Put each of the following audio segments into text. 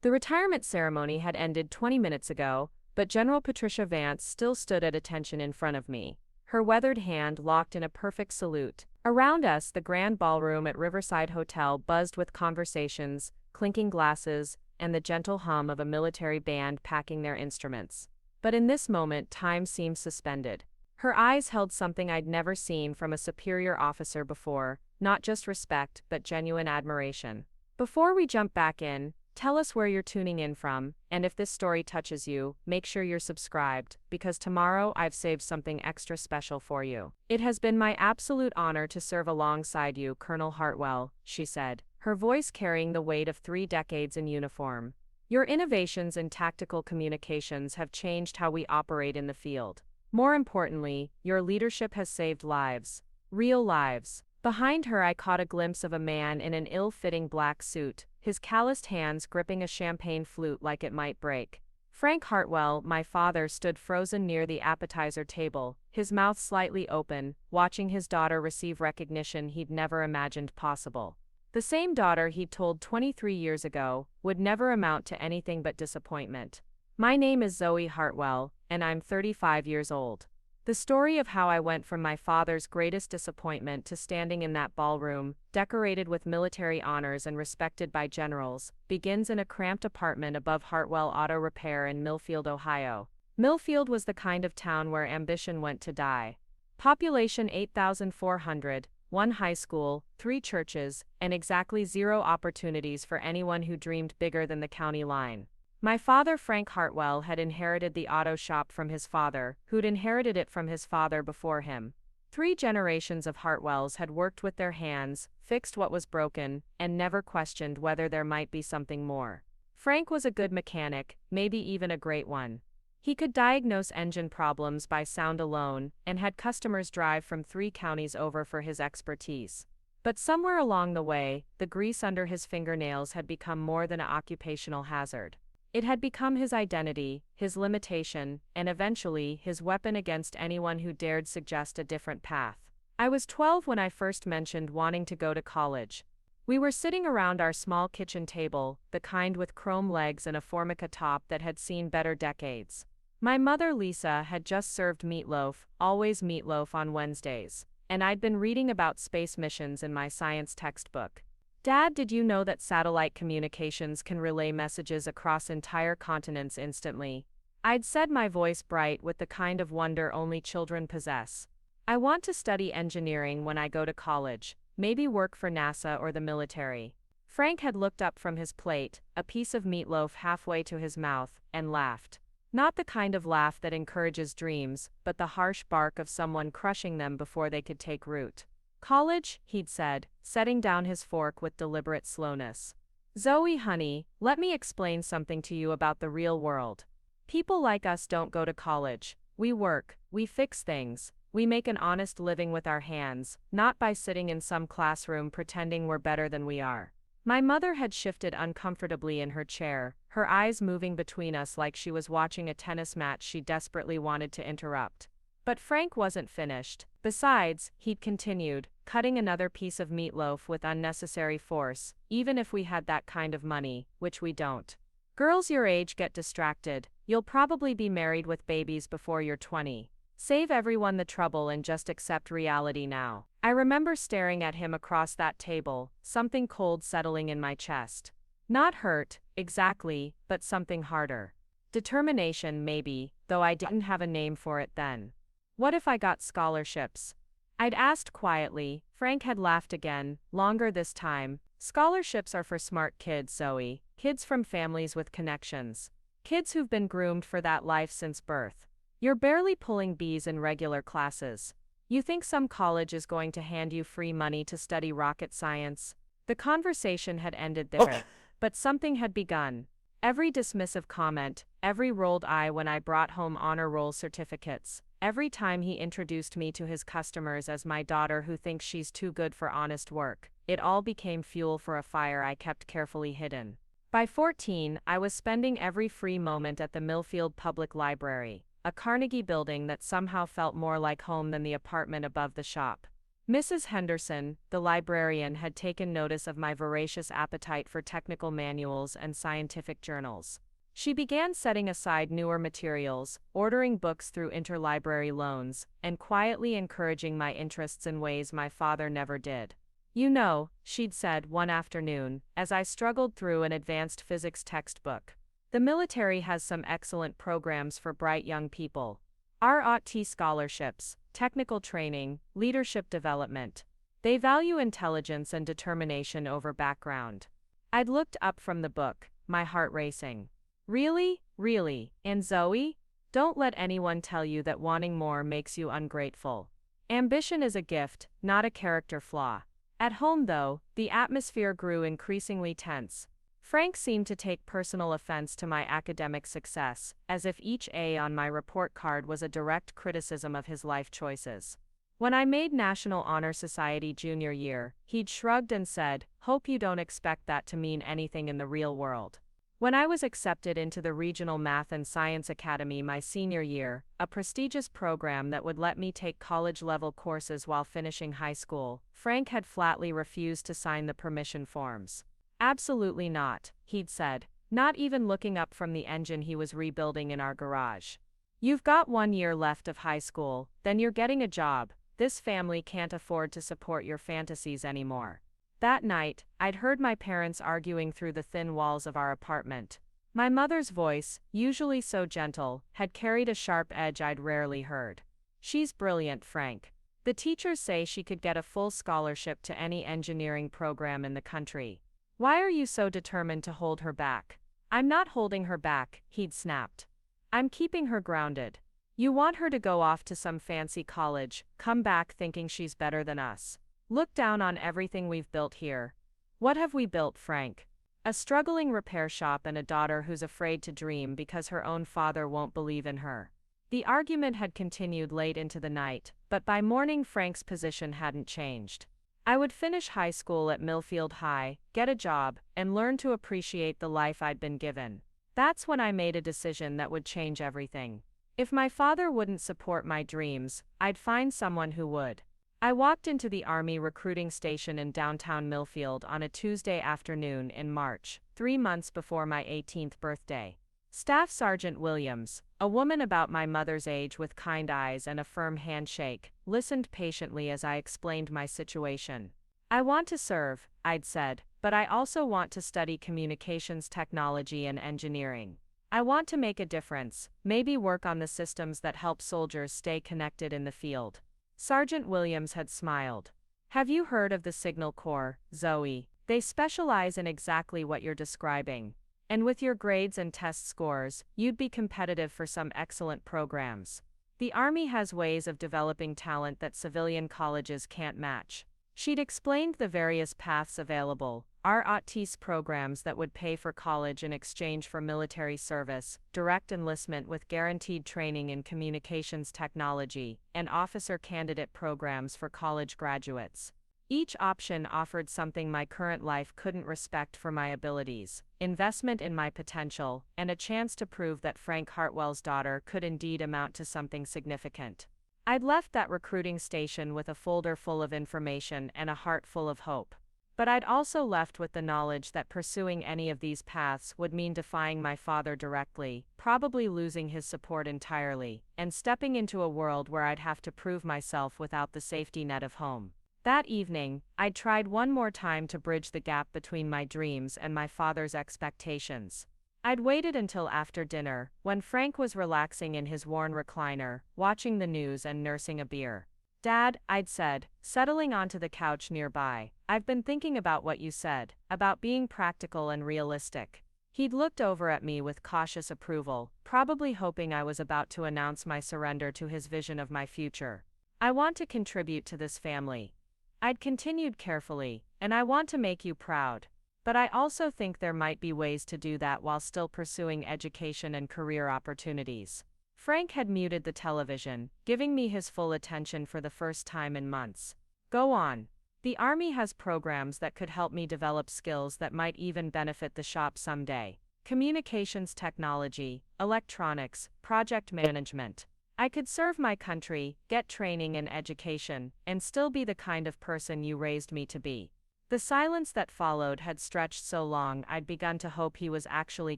The retirement ceremony had ended 20 minutes ago, but General Patricia Vance still stood at attention in front of me, her weathered hand locked in a perfect salute. Around us, the Grand Ballroom at Riverside Hotel buzzed with conversations, clinking glasses, and the gentle hum of a military band packing their instruments. But in this moment, time seemed suspended. Her eyes held something I'd never seen from a superior officer before, not just respect, but genuine admiration. Before we jump back in, tell us where you're tuning in from, and if this story touches you, make sure you're subscribed, because tomorrow I've saved something extra special for you. It has been my absolute honor to serve alongside you, Colonel Hartwell, she said, her voice carrying the weight of 3 decades in uniform. Your innovations in tactical communications have changed how we operate in the field. More importantly, your leadership has saved lives. Real lives. Behind her I caught a glimpse of a man in an ill-fitting black suit, his calloused hands gripping a champagne flute like it might break. Frank Hartwell, my father, stood frozen near the appetizer table, his mouth slightly open, watching his daughter receive recognition he'd never imagined possible. The same daughter he'd told 23 years ago would never amount to anything but disappointment. My name is Zoe Hartwell, and I'm 35 years old. The story of how I went from my father's greatest disappointment to standing in that ballroom, decorated with military honors and respected by generals, begins in a cramped apartment above Hartwell Auto Repair in Millfield, Ohio. Millfield was the kind of town where ambition went to die. Population 8,400, 1 high school, 3 churches, and exactly 0 opportunities for anyone who dreamed bigger than the county line. My father, Frank Hartwell, had inherited the auto shop from his father, who'd inherited it from his father before him. 3 generations of Hartwells had worked with their hands, fixed what was broken, and never questioned whether there might be something more. Frank was a good mechanic, maybe even a great one. He could diagnose engine problems by sound alone, and had customers drive from 3 counties over for his expertise. But somewhere along the way, the grease under his fingernails had become more than an occupational hazard. It had become his identity, his limitation, and eventually his weapon against anyone who dared suggest a different path. I was 12 when I first mentioned wanting to go to college. We were sitting around our small kitchen table, the kind with chrome legs and a formica top that had seen better decades. My mother, Lisa, had just served meatloaf, always meatloaf on Wednesdays, and I'd been reading about space missions in my science textbook. Dad, did you know that satellite communications can relay messages across entire continents instantly? I'd said, my voice bright with the kind of wonder only children possess. I want to study engineering when I go to college, maybe work for NASA or the military. Frank had looked up from his plate, a piece of meatloaf halfway to his mouth, and laughed. Not the kind of laugh that encourages dreams, but the harsh bark of someone crushing them before they could take root. College, he'd said, setting down his fork with deliberate slowness. Zoe, honey, let me explain something to you about the real world. People like us don't go to college. We work, we fix things, we make an honest living with our hands, not by sitting in some classroom pretending we're better than we are. My mother had shifted uncomfortably in her chair, her eyes moving between us like she was watching a tennis match she desperately wanted to interrupt. But Frank wasn't finished. Besides, he'd continued, cutting another piece of meatloaf with unnecessary force, even if we had that kind of money, which we don't. Girls your age get distracted. You'll probably be married with babies before you're 20. Save everyone the trouble and just accept reality now. I remember staring at him across that table, something cold settling in my chest. Not hurt, exactly, but something harder. Determination, maybe, though I didn't have a name for it then. What if I got scholarships? I'd asked quietly. Frank had laughed again, longer this time. Scholarships are for smart kids, Zoe. Kids from families with connections. Kids who've been groomed for that life since birth. You're barely pulling B's in regular classes. You think some college is going to hand you free money to study rocket science? The conversation had ended there, but something had begun. Every dismissive comment, every rolled eye when I brought home honor roll certificates, every time he introduced me to his customers as my daughter who thinks she's too good for honest work, it all became fuel for a fire I kept carefully hidden. By 14, I was spending every free moment at the Millfield Public Library, a Carnegie building that somehow felt more like home than the apartment above the shop. Mrs. Henderson, the librarian, had taken notice of my voracious appetite for technical manuals and scientific journals. She began setting aside newer materials, ordering books through interlibrary loans, and quietly encouraging my interests in ways my father never did. "You know," she'd said one afternoon, as I struggled through an advanced physics textbook, "the military has some excellent programs for bright young people. ROT scholarships, technical training, leadership development. They value intelligence and determination over background." I'd looked up from the book, my heart racing. Really? Really? And Zoe? Don't let anyone tell you that wanting more makes you ungrateful. Ambition is a gift, not a character flaw. At home, though, the atmosphere grew increasingly tense. Frank seemed to take personal offense to my academic success, as if each A on my report card was a direct criticism of his life choices. When I made National Honor Society junior year, he'd shrugged and said, "Hope you don't expect that to mean anything in the real world." When I was accepted into the Regional Math and Science Academy my senior year, a prestigious program that would let me take college-level courses while finishing high school, Frank had flatly refused to sign the permission forms. "Absolutely not," he'd said, not even looking up from the engine he was rebuilding in our garage. "You've got 1 year left of high school, then you're getting a job. This family can't afford to support your fantasies anymore." That night, I'd heard my parents arguing through the thin walls of our apartment. My mother's voice, usually so gentle, had carried a sharp edge I'd rarely heard. "She's brilliant, Frank. The teachers say she could get a full scholarship to any engineering program in the country. Why are you so determined to hold her back?" "I'm not holding her back," he'd snapped. "I'm keeping her grounded. You want her to go off to some fancy college, come back thinking she's better than us. Look down on everything we've built here." "What have we built, Frank?" "A struggling repair shop and a daughter who's afraid to dream because her own father won't believe in her." The argument had continued late into the night, but by morning Frank's position hadn't changed. I would finish high school at Millfield High, get a job, and learn to appreciate the life I'd been given. That's when I made a decision that would change everything. If my father wouldn't support my dreams, I'd find someone who would. I walked into the Army recruiting station in downtown Millfield on a Tuesday afternoon in March, 3 months before my 18th birthday. Staff Sergeant Williams, a woman about my mother's age with kind eyes and a firm handshake, listened patiently as I explained my situation. "I want to serve," I'd said, "but I also want to study communications technology and engineering. I want to make a difference, maybe work on the systems that help soldiers stay connected in the field." Sergeant Williams had smiled. "Have you heard of the Signal Corps, Zoe? They specialize in exactly what you're describing. And with your grades and test scores, you'd be competitive for some excellent programs. The Army has ways of developing talent that civilian colleges can't match." She'd explained the various paths available, ROTS programs that would pay for college in exchange for military service, direct enlistment with guaranteed training in communications technology, and officer candidate programs for college graduates. Each option offered something my current life couldn't respect for my abilities: investment in my potential, and a chance to prove that Frank Hartwell's daughter could indeed amount to something significant. I'd left that recruiting station with a folder full of information and a heart full of hope. But I'd also left with the knowledge that pursuing any of these paths would mean defying my father directly, probably losing his support entirely, and stepping into a world where I'd have to prove myself without the safety net of home. That evening, I'd tried one more time to bridge the gap between my dreams and my father's expectations. I'd waited until after dinner, when Frank was relaxing in his worn recliner, watching the news and nursing a beer. "Dad," I'd said, settling onto the couch nearby, "I've been thinking about what you said, about being practical and realistic." He'd looked over at me with cautious approval, probably hoping I was about to announce my surrender to his vision of my future. "I want to contribute to this family." I'd continued carefully, "and I want to make you proud. But I also think there might be ways to do that while still pursuing education and career opportunities." Frank had muted the television, giving me his full attention for the first time in months. "Go on. The Army has programs that could help me develop skills that might even benefit the shop someday. Communications technology, electronics, project management. I could serve my country, get training and education, and still be the kind of person you raised me to be. The silence that followed had stretched so long I'd begun to hope he was actually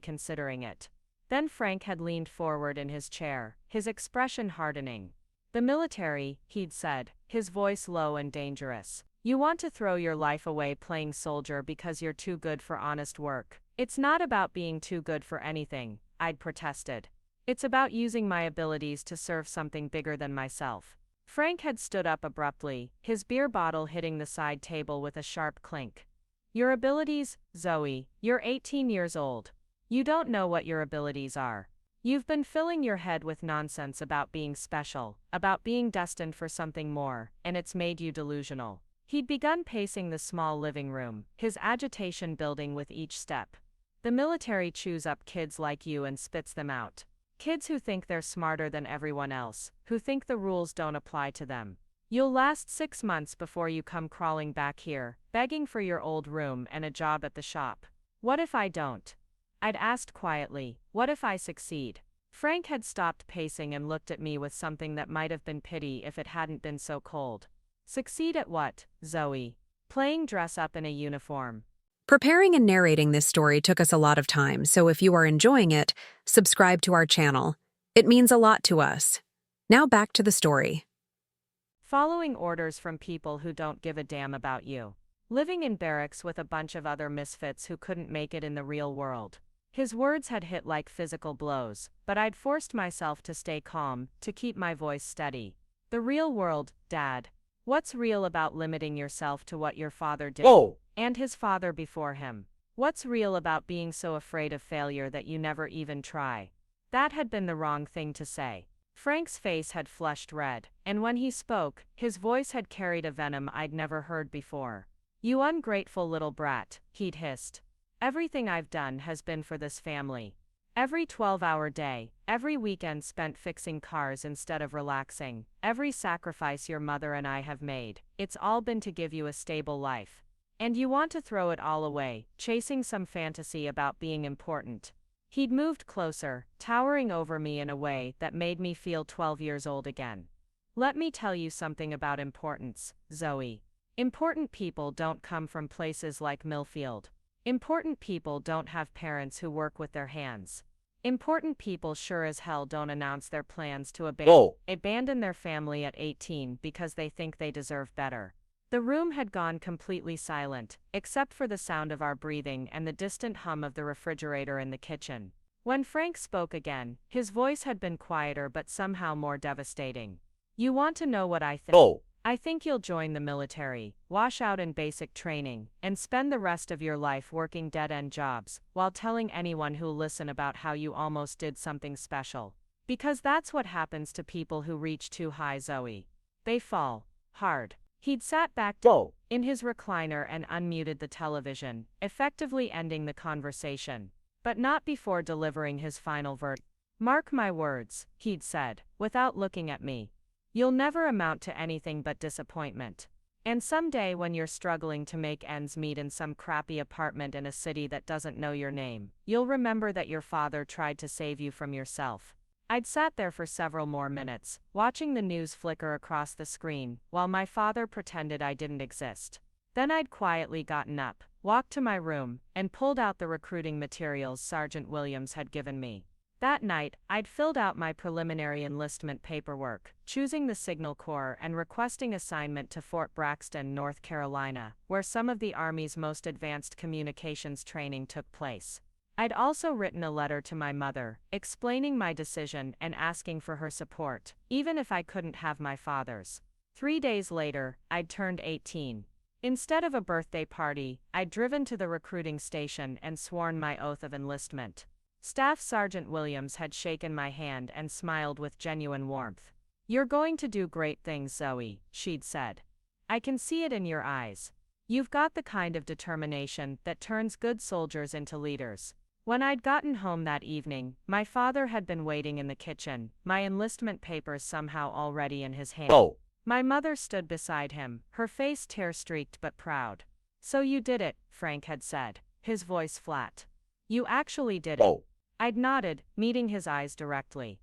considering it. Then Frank had leaned forward in his chair, his expression hardening. "The military," he'd said, his voice low and dangerous. "You want to throw your life away playing soldier because you're too good for honest work." "It's not about being too good for anything," I'd protested. "It's about using my abilities to serve something bigger than myself." Frank had stood up abruptly, his beer bottle hitting the side table with a sharp clink. "Your abilities, Zoe, you're 18 years old. You don't know what your abilities are. You've been filling your head with nonsense about being special, about being destined for something more, and it's made you delusional." He'd begun pacing the small living room, his agitation building with each step. "The military chews up kids like you and spits them out. Kids who think they're smarter than everyone else, who think the rules don't apply to them. You'll last 6 months before you come crawling back here, begging for your old room and a job at the shop." "What if I don't?" I'd asked quietly. "What if I succeed?" Frank had stopped pacing and looked at me with something that might have been pity if it hadn't been so cold. "Succeed at what, Zoe? Playing dress up in a uniform?" Preparing and narrating this story took us a lot of time, so if you are enjoying it, subscribe to our channel. It means a lot to us. Now back to the story. Following orders from people who don't give a damn about you. Living in barracks with a bunch of other misfits who couldn't make it in the real world. His words had hit like physical blows, but I'd forced myself to stay calm, to keep my voice steady. "The real world, Dad. What's real about limiting yourself to what your father did? Whoa! And his father before him? What's real about being so afraid of failure that you never even try?" That had been the wrong thing to say. Frank's face had flushed red, and when he spoke, his voice had carried a venom I'd never heard before. "You ungrateful little brat," he'd hissed. "Everything I've done has been for this family. Every 12-hour day, every weekend spent fixing cars instead of relaxing, every sacrifice your mother and I have made, it's all been to give you a stable life. And you want to throw it all away, chasing some fantasy about being important." He'd moved closer, towering over me in a way that made me feel 12 years old again. "Let me tell you something about importance, Zoe. Important people don't come from places like Millfield. Important people don't have parents who work with their hands. Important people sure as hell don't announce their plans to abandon their family at 18 because they think they deserve better." The room had gone completely silent, except for the sound of our breathing and the distant hum of the refrigerator in the kitchen. When Frank spoke again, his voice had been quieter but somehow more devastating. "You want to know what I think? Oh. I think you'll join the military, wash out in basic training, and spend the rest of your life working dead-end jobs, while telling anyone who'll listen about how you almost did something special. Because that's what happens to people who reach too high, Zoe. They fall. Hard." He'd sat back in his recliner and unmuted the television, effectively ending the conversation. But not before delivering his final verdict. "Mark my words," he'd said, without looking at me. "You'll never amount to anything but disappointment. And someday when you're struggling to make ends meet in some crappy apartment in a city that doesn't know your name, you'll remember that your father tried to save you from yourself." I'd sat there for several more minutes, watching the news flicker across the screen, while my father pretended I didn't exist. Then I'd quietly gotten up, walked to my room, and pulled out the recruiting materials Sergeant Williams had given me. That night, I'd filled out my preliminary enlistment paperwork, choosing the Signal Corps and requesting assignment to Fort Braxton, North Carolina, where some of the Army's most advanced communications training took place. I'd also written a letter to my mother, explaining my decision and asking for her support, even if I couldn't have my father's. 3 days later, I'd turned 18. Instead of a birthday party, I'd driven to the recruiting station and sworn my oath of enlistment. Staff Sergeant Williams had shaken my hand and smiled with genuine warmth. "You're going to do great things, Zoe," she'd said. "I can see it in your eyes. You've got the kind of determination that turns good soldiers into leaders." When I'd gotten home that evening, my father had been waiting in the kitchen, my enlistment papers somehow already in his hand. Oh. My mother stood beside him, her face tear-streaked but proud. "So you did it," Frank had said, his voice flat. "You actually did it." Oh. I'd nodded, meeting his eyes directly.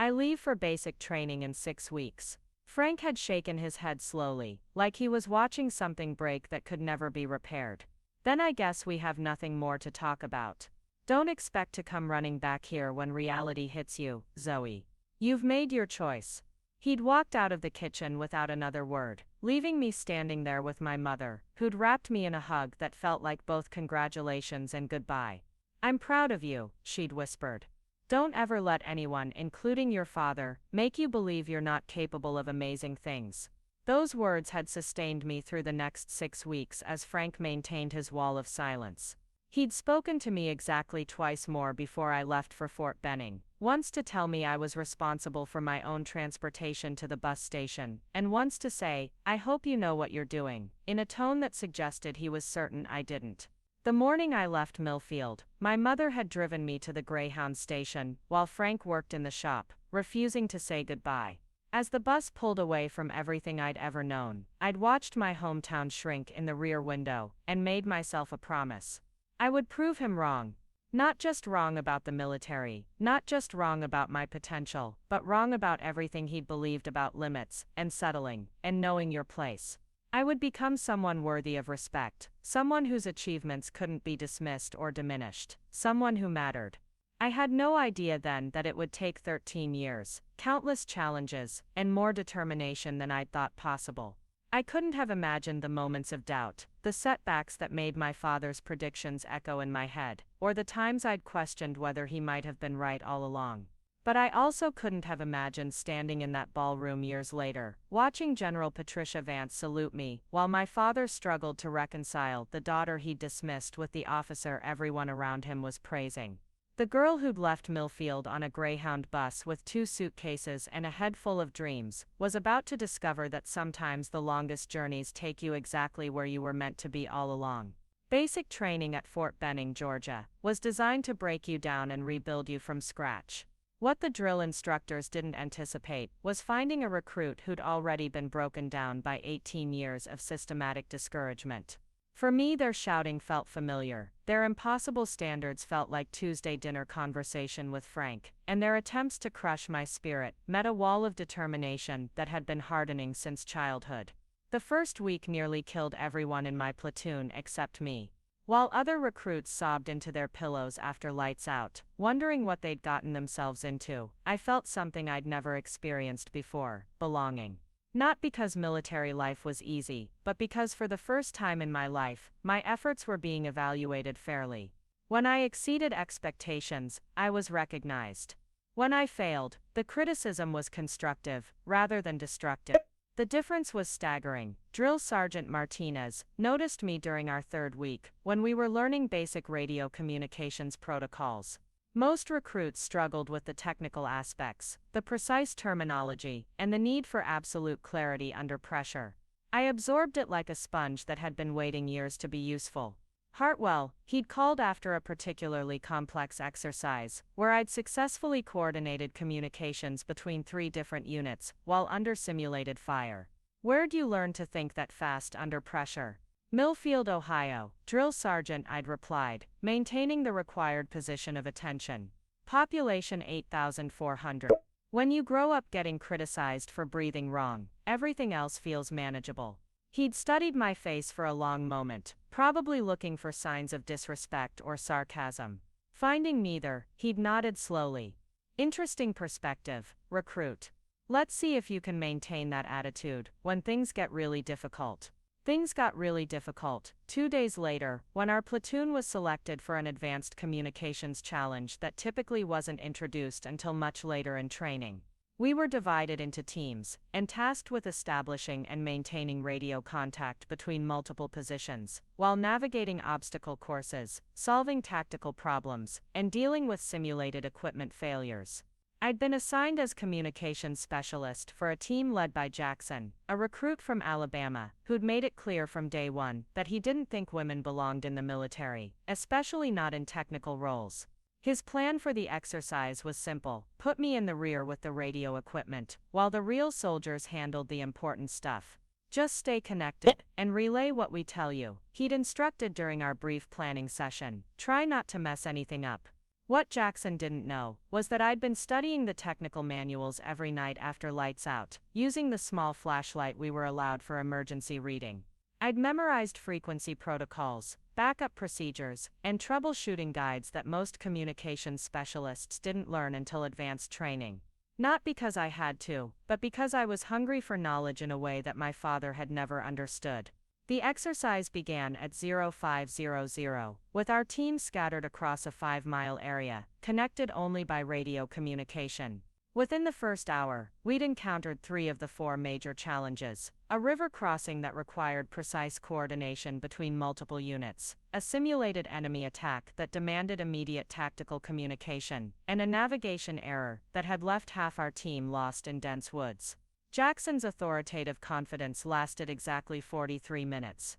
I leave for basic training in 6 weeks. Frank had shaken his head slowly, like he was watching something break that could never be repaired. Then I guess we have nothing more to talk about. Don't expect to come running back here when reality hits you, Zoe. You've made your choice. He'd walked out of the kitchen without another word, leaving me standing there with my mother, who'd wrapped me in a hug that felt like both congratulations and goodbye. I'm proud of you, she'd whispered. Don't ever let anyone, including your father, make you believe you're not capable of amazing things. Those words had sustained me through the next 6 weeks as Frank maintained his wall of silence. He'd spoken to me exactly twice more before I left for Fort Benning, once to tell me I was responsible for my own transportation to the bus station, and once to say, "I hope you know what you're doing," in a tone that suggested he was certain I didn't. The morning I left Millfield, my mother had driven me to the Greyhound station, while Frank worked in the shop, refusing to say goodbye. As the bus pulled away from everything I'd ever known, I'd watched my hometown shrink in the rear window, and made myself a promise. I would prove him wrong. Not just wrong about the military, not just wrong about my potential, but wrong about everything he'd believed about limits, and settling, and knowing your place. I would become someone worthy of respect, someone whose achievements couldn't be dismissed or diminished, someone who mattered. I had no idea then that it would take 13 years, countless challenges, and more determination than I'd thought possible. I couldn't have imagined the moments of doubt, the setbacks that made my father's predictions echo in my head, or the times I'd questioned whether he might have been right all along. But I also couldn't have imagined standing in that ballroom years later, watching General Patricia Vance salute me, while my father struggled to reconcile the daughter he'd dismissed with the officer everyone around him was praising. The girl who'd left Millfield on a Greyhound bus with 2 suitcases and a head full of dreams, was about to discover that sometimes the longest journeys take you exactly where you were meant to be all along. Basic training at Fort Benning, Georgia, was designed to break you down and rebuild you from scratch. What the drill instructors didn't anticipate was finding a recruit who'd already been broken down by 18 years of systematic discouragement. For me, their shouting felt familiar, their impossible standards felt like Tuesday dinner conversation with Frank, and their attempts to crush my spirit met a wall of determination that had been hardening since childhood. The first week nearly killed everyone in my platoon except me. While other recruits sobbed into their pillows after lights out, wondering what they'd gotten themselves into, I felt something I'd never experienced before: belonging. Not because military life was easy, but because for the first time in my life, my efforts were being evaluated fairly. When I exceeded expectations, I was recognized. When I failed, the criticism was constructive, rather than destructive. The difference was staggering. Drill Sergeant Martinez noticed me during our 3rd week, when we were learning basic radio communications protocols. Most recruits struggled with the technical aspects, the precise terminology, and the need for absolute clarity under pressure. I absorbed it like a sponge that had been waiting years to be useful. Hartwell, he'd called after a particularly complex exercise, where I'd successfully coordinated communications between 3 different units, while under simulated fire. "Where'd you learn to think that fast under pressure?" "Millfield, Ohio, Drill Sergeant," I'd replied, maintaining the required position of attention. Population 8,400. When you grow up getting criticized for breathing wrong, everything else feels manageable. He'd studied my face for a long moment, probably looking for signs of disrespect or sarcasm. Finding neither, he'd nodded slowly. "Interesting perspective, recruit. Let's see if you can maintain that attitude when things get really difficult." Things got really difficult 2 days later, when our platoon was selected for an advanced communications challenge that typically wasn't introduced until much later in training. We were divided into teams, and tasked with establishing and maintaining radio contact between multiple positions, while navigating obstacle courses, solving tactical problems, and dealing with simulated equipment failures. I'd been assigned as communications specialist for a team led by Jackson, a recruit from Alabama, who'd made it clear from day one that he didn't think women belonged in the military, especially not in technical roles. His plan for the exercise was simple: put me in the rear with the radio equipment, while the real soldiers handled the important stuff. "Just stay connected, and relay what we tell you," he'd instructed during our brief planning session. "Try not to mess anything up." What Jackson didn't know was that I'd been studying the technical manuals every night after lights out, using the small flashlight we were allowed for emergency reading. I'd memorized frequency protocols, backup procedures, and troubleshooting guides that most communications specialists didn't learn until advanced training. Not because I had to, but because I was hungry for knowledge in a way that my father had never understood. The exercise began at 0500, with our team scattered across a 5-mile area, connected only by radio communication. Within the first hour, we'd encountered 3 of the 4 major challenges: a river crossing that required precise coordination between multiple units, a simulated enemy attack that demanded immediate tactical communication, and a navigation error that had left half our team lost in dense woods. Jackson's authoritative confidence lasted exactly 43 minutes.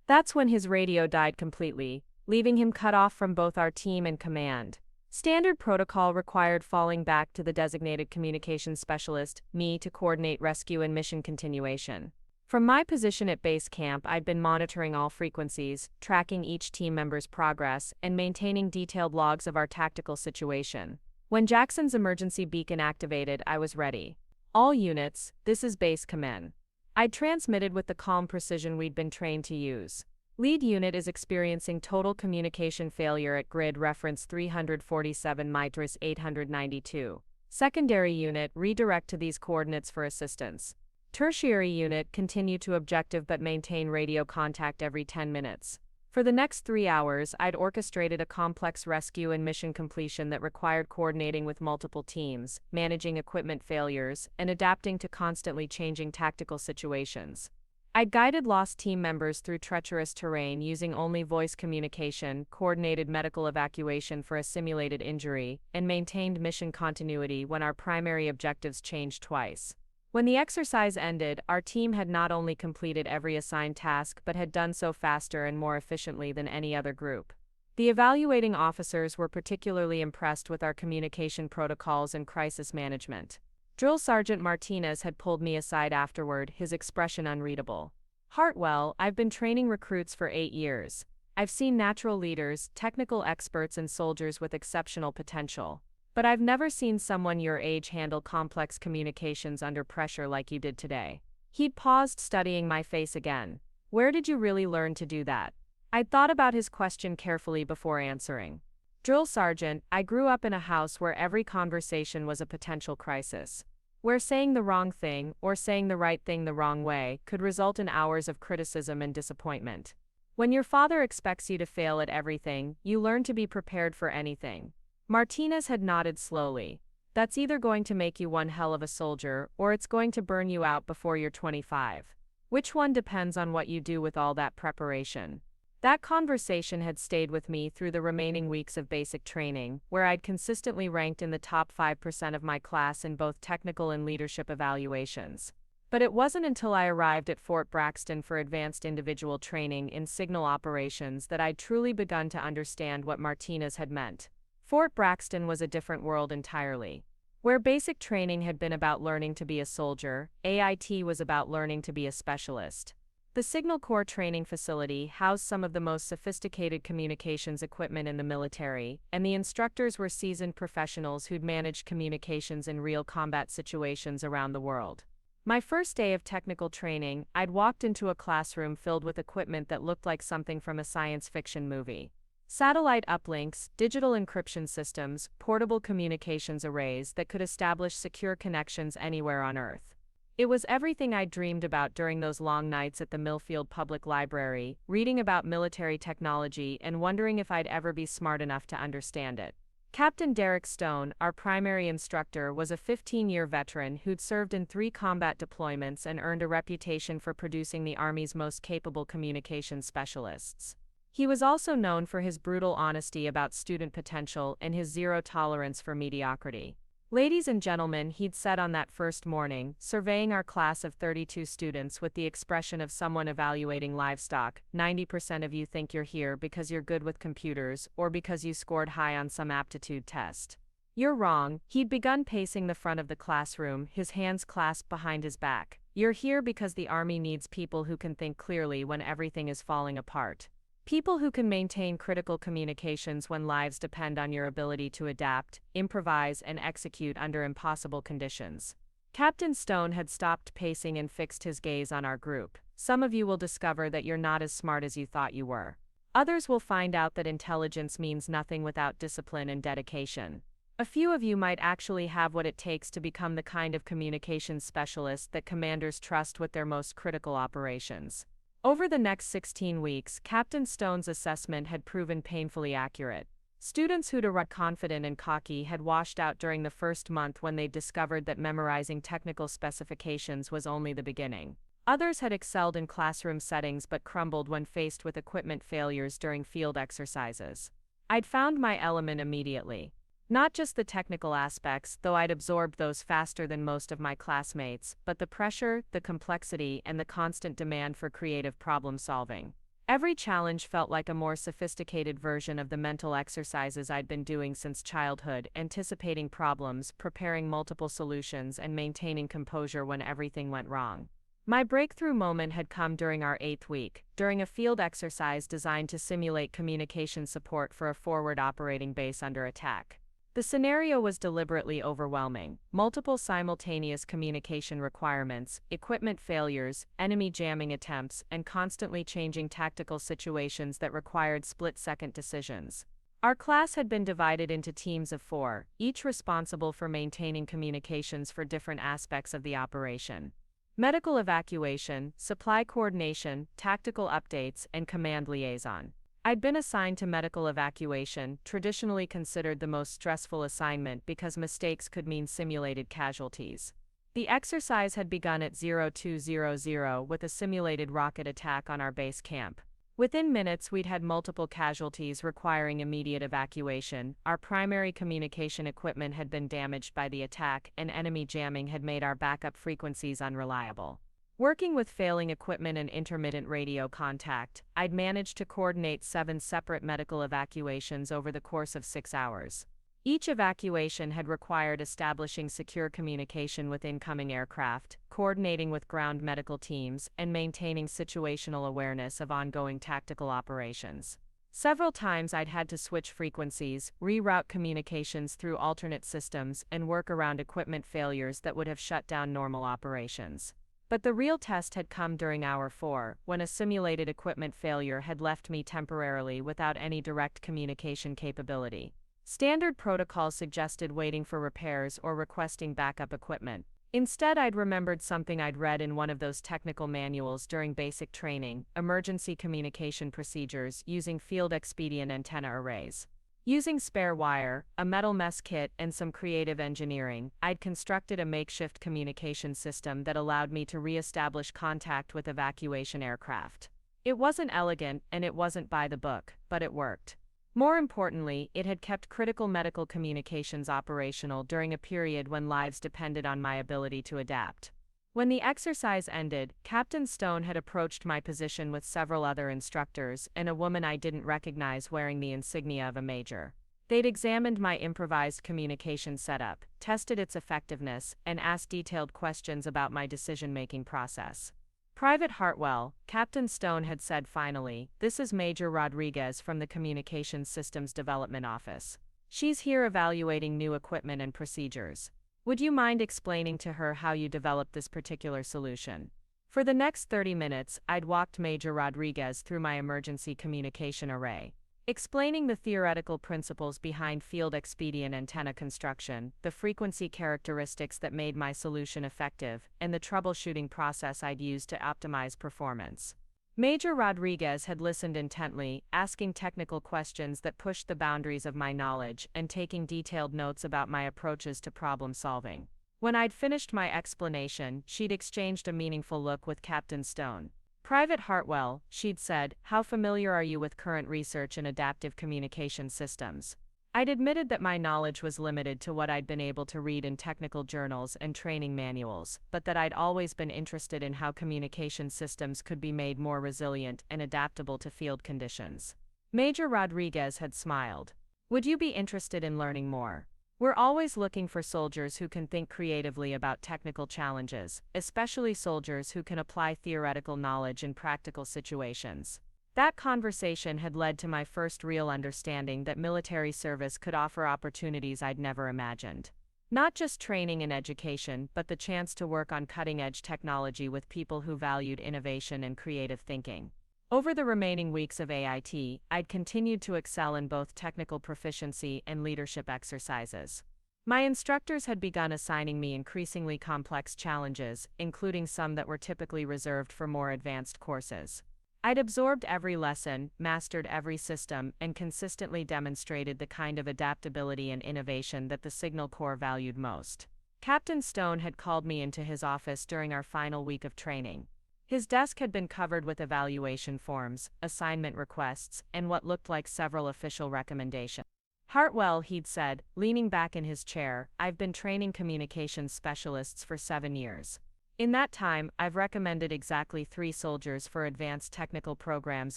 That's when his radio died completely, leaving him cut off from both our team and command. Standard protocol required falling back to the designated communications specialist, me, to coordinate rescue and mission continuation. From my position at base camp, I'd been monitoring all frequencies, tracking each team member's progress, and maintaining detailed logs of our tactical situation. When Jackson's emergency beacon activated, I was ready. All units, this is base command. I'd transmitted with the calm precision we'd been trained to use. Lead unit is experiencing total communication failure at grid reference 347 Mitris 892. Secondary unit, redirect to these coordinates for assistance. Tertiary unit, continue to objective but maintain radio contact every 10 minutes. For the next 3 hours, I'd orchestrated a complex rescue and mission completion that required coordinating with multiple teams, managing equipment failures, and adapting to constantly changing tactical situations. I'd guided lost team members through treacherous terrain using only voice communication, coordinated medical evacuation for a simulated injury, and maintained mission continuity when our primary objectives changed twice. When the exercise ended, our team had not only completed every assigned task but had done so faster and more efficiently than any other group. The evaluating officers were particularly impressed with our communication protocols and crisis management. Drill Sergeant Martinez had pulled me aside afterward, his expression unreadable. "Hartwell, I've been training recruits for 8 years. I've seen natural leaders, technical experts, and soldiers with exceptional potential. But I've never seen someone your age handle complex communications under pressure like you did today." He'd paused, studying my face again. "Where did you really learn to do that?" I'd thought about his question carefully before answering. "Drill Sergeant, I grew up in a house where every conversation was a potential crisis. Where saying the wrong thing, or saying the right thing the wrong way, could result in hours of criticism and disappointment. When your father expects you to fail at everything, you learn to be prepared for anything." Martinez had nodded slowly. "That's either going to make you one hell of a soldier, or it's going to burn you out before you're 25. Which one depends on what you do with all that preparation." That conversation had stayed with me through the remaining weeks of basic training, where I'd consistently ranked in the top 5% of my class in both technical and leadership evaluations. But it wasn't until I arrived at Fort Braxton for advanced individual training in signal operations that I'd truly begun to understand what Martinez had meant. Fort Braxton was a different world entirely. Where basic training had been about learning to be a soldier, AIT was about learning to be a specialist. The Signal Corps training facility housed some of the most sophisticated communications equipment in the military, and the instructors were seasoned professionals who'd managed communications in real combat situations around the world. My first day of technical training, I'd walked into a classroom filled with equipment that looked like something from a science fiction movie. Satellite uplinks, digital encryption systems, portable communications arrays that could establish secure connections anywhere on Earth. It was everything I'd dreamed about during those long nights at the Millfield Public Library, reading about military technology and wondering if I'd ever be smart enough to understand it. Captain Derek Stone, our primary instructor, was a 15-year veteran who'd served in 3 combat deployments and earned a reputation for producing the Army's most capable communications specialists. He was also known for his brutal honesty about student potential and his zero tolerance for mediocrity. "Ladies and gentlemen," he'd said on that first morning, surveying our class of 32 students with the expression of someone evaluating livestock, "90% of you think you're here because you're good with computers or because you scored high on some aptitude test. You're wrong." He'd begun pacing the front of the classroom, his hands clasped behind his back. "You're here because the Army needs people who can think clearly when everything is falling apart. People who can maintain critical communications when lives depend on your ability to adapt, improvise, and execute under impossible conditions. Captain Stone had stopped pacing and fixed his gaze on our group. Some of you will discover that you're not as smart as you thought you were. Others will find out that intelligence means nothing without discipline and dedication. A few of you might actually have what it takes to become the kind of communications specialist that commanders trust with their most critical operations. Over the next 16 weeks, Captain Stone's assessment had proven painfully accurate. Students who'd arrived confident and cocky had washed out during the first month when they'd discovered that memorizing technical specifications was only the beginning. Others had excelled in classroom settings but crumbled when faced with equipment failures during field exercises. I'd found my element immediately. Not just the technical aspects, though I'd absorbed those faster than most of my classmates, but the pressure, the complexity, and the constant demand for creative problem solving. Every challenge felt like a more sophisticated version of the mental exercises I'd been doing since childhood, anticipating problems, preparing multiple solutions, and maintaining composure when everything went wrong. My breakthrough moment had come during our 8th week, during a field exercise designed to simulate communication support for a forward operating base under attack. The scenario was deliberately overwhelming: multiple simultaneous communication requirements, equipment failures, enemy jamming attempts, and constantly changing tactical situations that required split-second decisions. Our class had been divided into teams of 4, each responsible for maintaining communications for different aspects of the operation: medical evacuation, supply coordination, tactical updates, and command liaison. I'd been assigned to medical evacuation, traditionally considered the most stressful assignment because mistakes could mean simulated casualties. The exercise had begun at 0200 with a simulated rocket attack on our base camp. Within minutes, we'd had multiple casualties requiring immediate evacuation. Our primary communication equipment had been damaged by the attack, and enemy jamming had made our backup frequencies unreliable. Working with failing equipment and intermittent radio contact, I'd managed to coordinate 7 separate medical evacuations over the course of 6 hours. Each evacuation had required establishing secure communication with incoming aircraft, coordinating with ground medical teams, and maintaining situational awareness of ongoing tactical operations. Several times I'd had to switch frequencies, reroute communications through alternate systems, and work around equipment failures that would have shut down normal operations. But the real test had come during Hour 4, when a simulated equipment failure had left me temporarily without any direct communication capability. Standard protocols suggested waiting for repairs or requesting backup equipment. Instead, I'd remembered something I'd read in one of those technical manuals during basic training: emergency communication procedures using field expedient antenna arrays. Using spare wire, a metal mess kit, and some creative engineering, I'd constructed a makeshift communication system that allowed me to re-establish contact with evacuation aircraft. It wasn't elegant, and it wasn't by the book, but it worked. More importantly, it had kept critical medical communications operational during a period when lives depended on my ability to adapt. When the exercise ended, Captain Stone had approached my position with several other instructors and a woman I didn't recognize wearing the insignia of a major. They'd examined my improvised communication setup, tested its effectiveness, and asked detailed questions about my decision-making process. "Private Hartwell," Captain Stone had said finally, "this is Major Rodriguez from the Communications Systems Development Office. She's here evaluating new equipment and procedures. Would you mind explaining to her how you developed this particular solution?" For the next 30 minutes, I'd walked Major Rodriguez through my emergency communication array, explaining the theoretical principles behind field expedient antenna construction, the frequency characteristics that made my solution effective, and the troubleshooting process I'd used to optimize performance. Major Rodriguez had listened intently, asking technical questions that pushed the boundaries of my knowledge and taking detailed notes about my approaches to problem solving. When I'd finished my explanation, she'd exchanged a meaningful look with Captain Stone. "Private Hartwell," she'd said, "how familiar are you with current research in adaptive communication systems?" I'd admitted that my knowledge was limited to what I'd been able to read in technical journals and training manuals, but that I'd always been interested in how communication systems could be made more resilient and adaptable to field conditions. Major Rodriguez had smiled. "Would you be interested in learning more? We're always looking for soldiers who can think creatively about technical challenges, especially soldiers who can apply theoretical knowledge in practical situations." That conversation had led to my first real understanding that military service could offer opportunities I'd never imagined. Not just training and education, but the chance to work on cutting-edge technology with people who valued innovation and creative thinking. Over the remaining weeks of AIT, I'd continued to excel in both technical proficiency and leadership exercises. My instructors had begun assigning me increasingly complex challenges, including some that were typically reserved for more advanced courses. I'd absorbed every lesson, mastered every system, and consistently demonstrated the kind of adaptability and innovation that the Signal Corps valued most. Captain Stone had called me into his office during our final week of training. His desk had been covered with evaluation forms, assignment requests, and what looked like several official recommendations. "Hartwell," he'd said, leaning back in his chair, "I've been training communications specialists for 7 years. In that time, I've recommended exactly 3 soldiers for advanced technical programs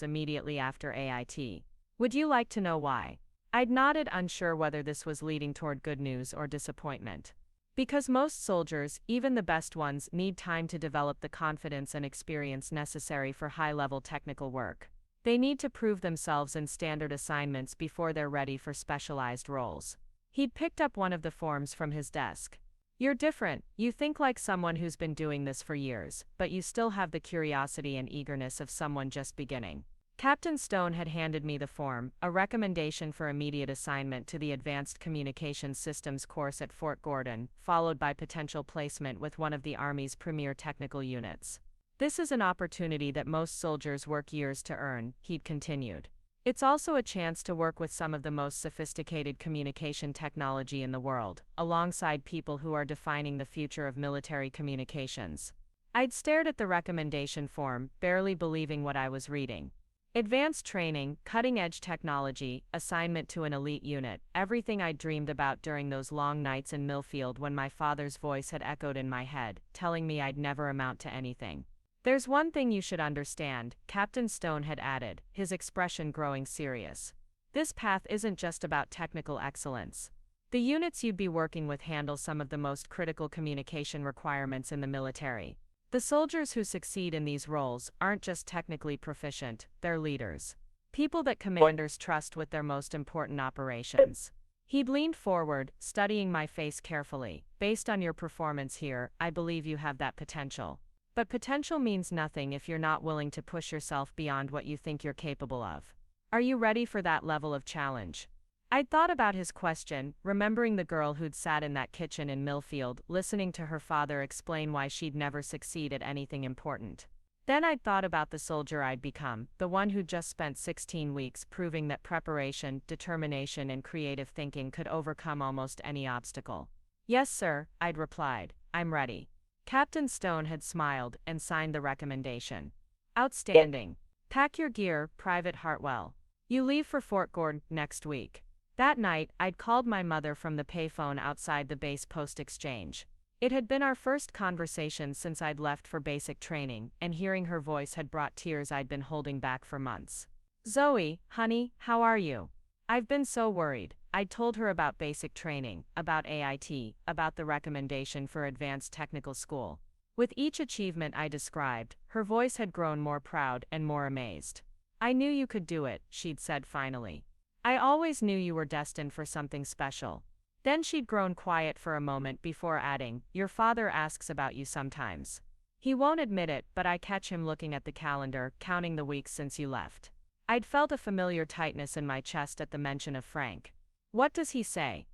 immediately after AIT. Would you like to know why?" I'd nodded, unsure whether this was leading toward good news or disappointment. Because most soldiers, even the best ones, need time to develop the confidence and experience necessary for high-level technical work. They need to prove themselves in standard assignments before they're ready for specialized roles. He'd picked up one of the forms from his desk. "You're different. You think like someone who's been doing this for years, but you still have the curiosity and eagerness of someone just beginning." Captain Stone had handed me the form, a recommendation for immediate assignment to the Advanced Communications Systems course at Fort Gordon, followed by potential placement with one of the Army's premier technical units. "This is an opportunity that most soldiers work years to earn," he'd continued. "It's also a chance to work with some of the most sophisticated communication technology in the world, alongside people who are defining the future of military communications." I'd stared at the recommendation form, barely believing what I was reading. Advanced training, cutting-edge technology, assignment to an elite unit, everything I'd dreamed about during those long nights in Millfield when my father's voice had echoed in my head, telling me I'd never amount to anything. "There's one thing you should understand," Captain Stone had added, his expression growing serious. "This path isn't just about technical excellence. The units you'd be working with handle some of the most critical communication requirements in the military. The soldiers who succeed in these roles aren't just technically proficient, they're leaders. People that commanders trust with their most important operations." He'd leaned forward, studying my face carefully. "Based on your performance here, I believe you have that potential. But potential means nothing if you're not willing to push yourself beyond what you think you're capable of. Are you ready for that level of challenge?" I'd thought about his question, remembering the girl who'd sat in that kitchen in Millfield, listening to her father explain why she'd never succeed at anything important. Then I'd thought about the soldier I'd become, the one who'd just spent 16 weeks proving that preparation, determination, and creative thinking could overcome almost any obstacle. "Yes, sir," I'd replied. "I'm ready." Captain Stone had smiled and signed the recommendation. "Outstanding. Pack your gear, Private Hartwell. You leave for Fort Gordon next week." That night, I'd called my mother from the payphone outside the base post exchange. It had been our first conversation since I'd left for basic training, and hearing her voice had brought tears I'd been holding back for months. "Zoe, honey, how are you? I've been so worried." I'd told her about basic training, about AIT, about the recommendation for advanced technical school. With each achievement I described, her voice had grown more proud and more amazed. "I knew you could do it," she'd said finally. "I always knew you were destined for something special." Then she'd grown quiet for a moment before adding, "Your father asks about you sometimes. He won't admit it, but I catch him looking at the calendar, counting the weeks since you left." I'd felt a familiar tightness in my chest at the mention of Frank. "What does he say?"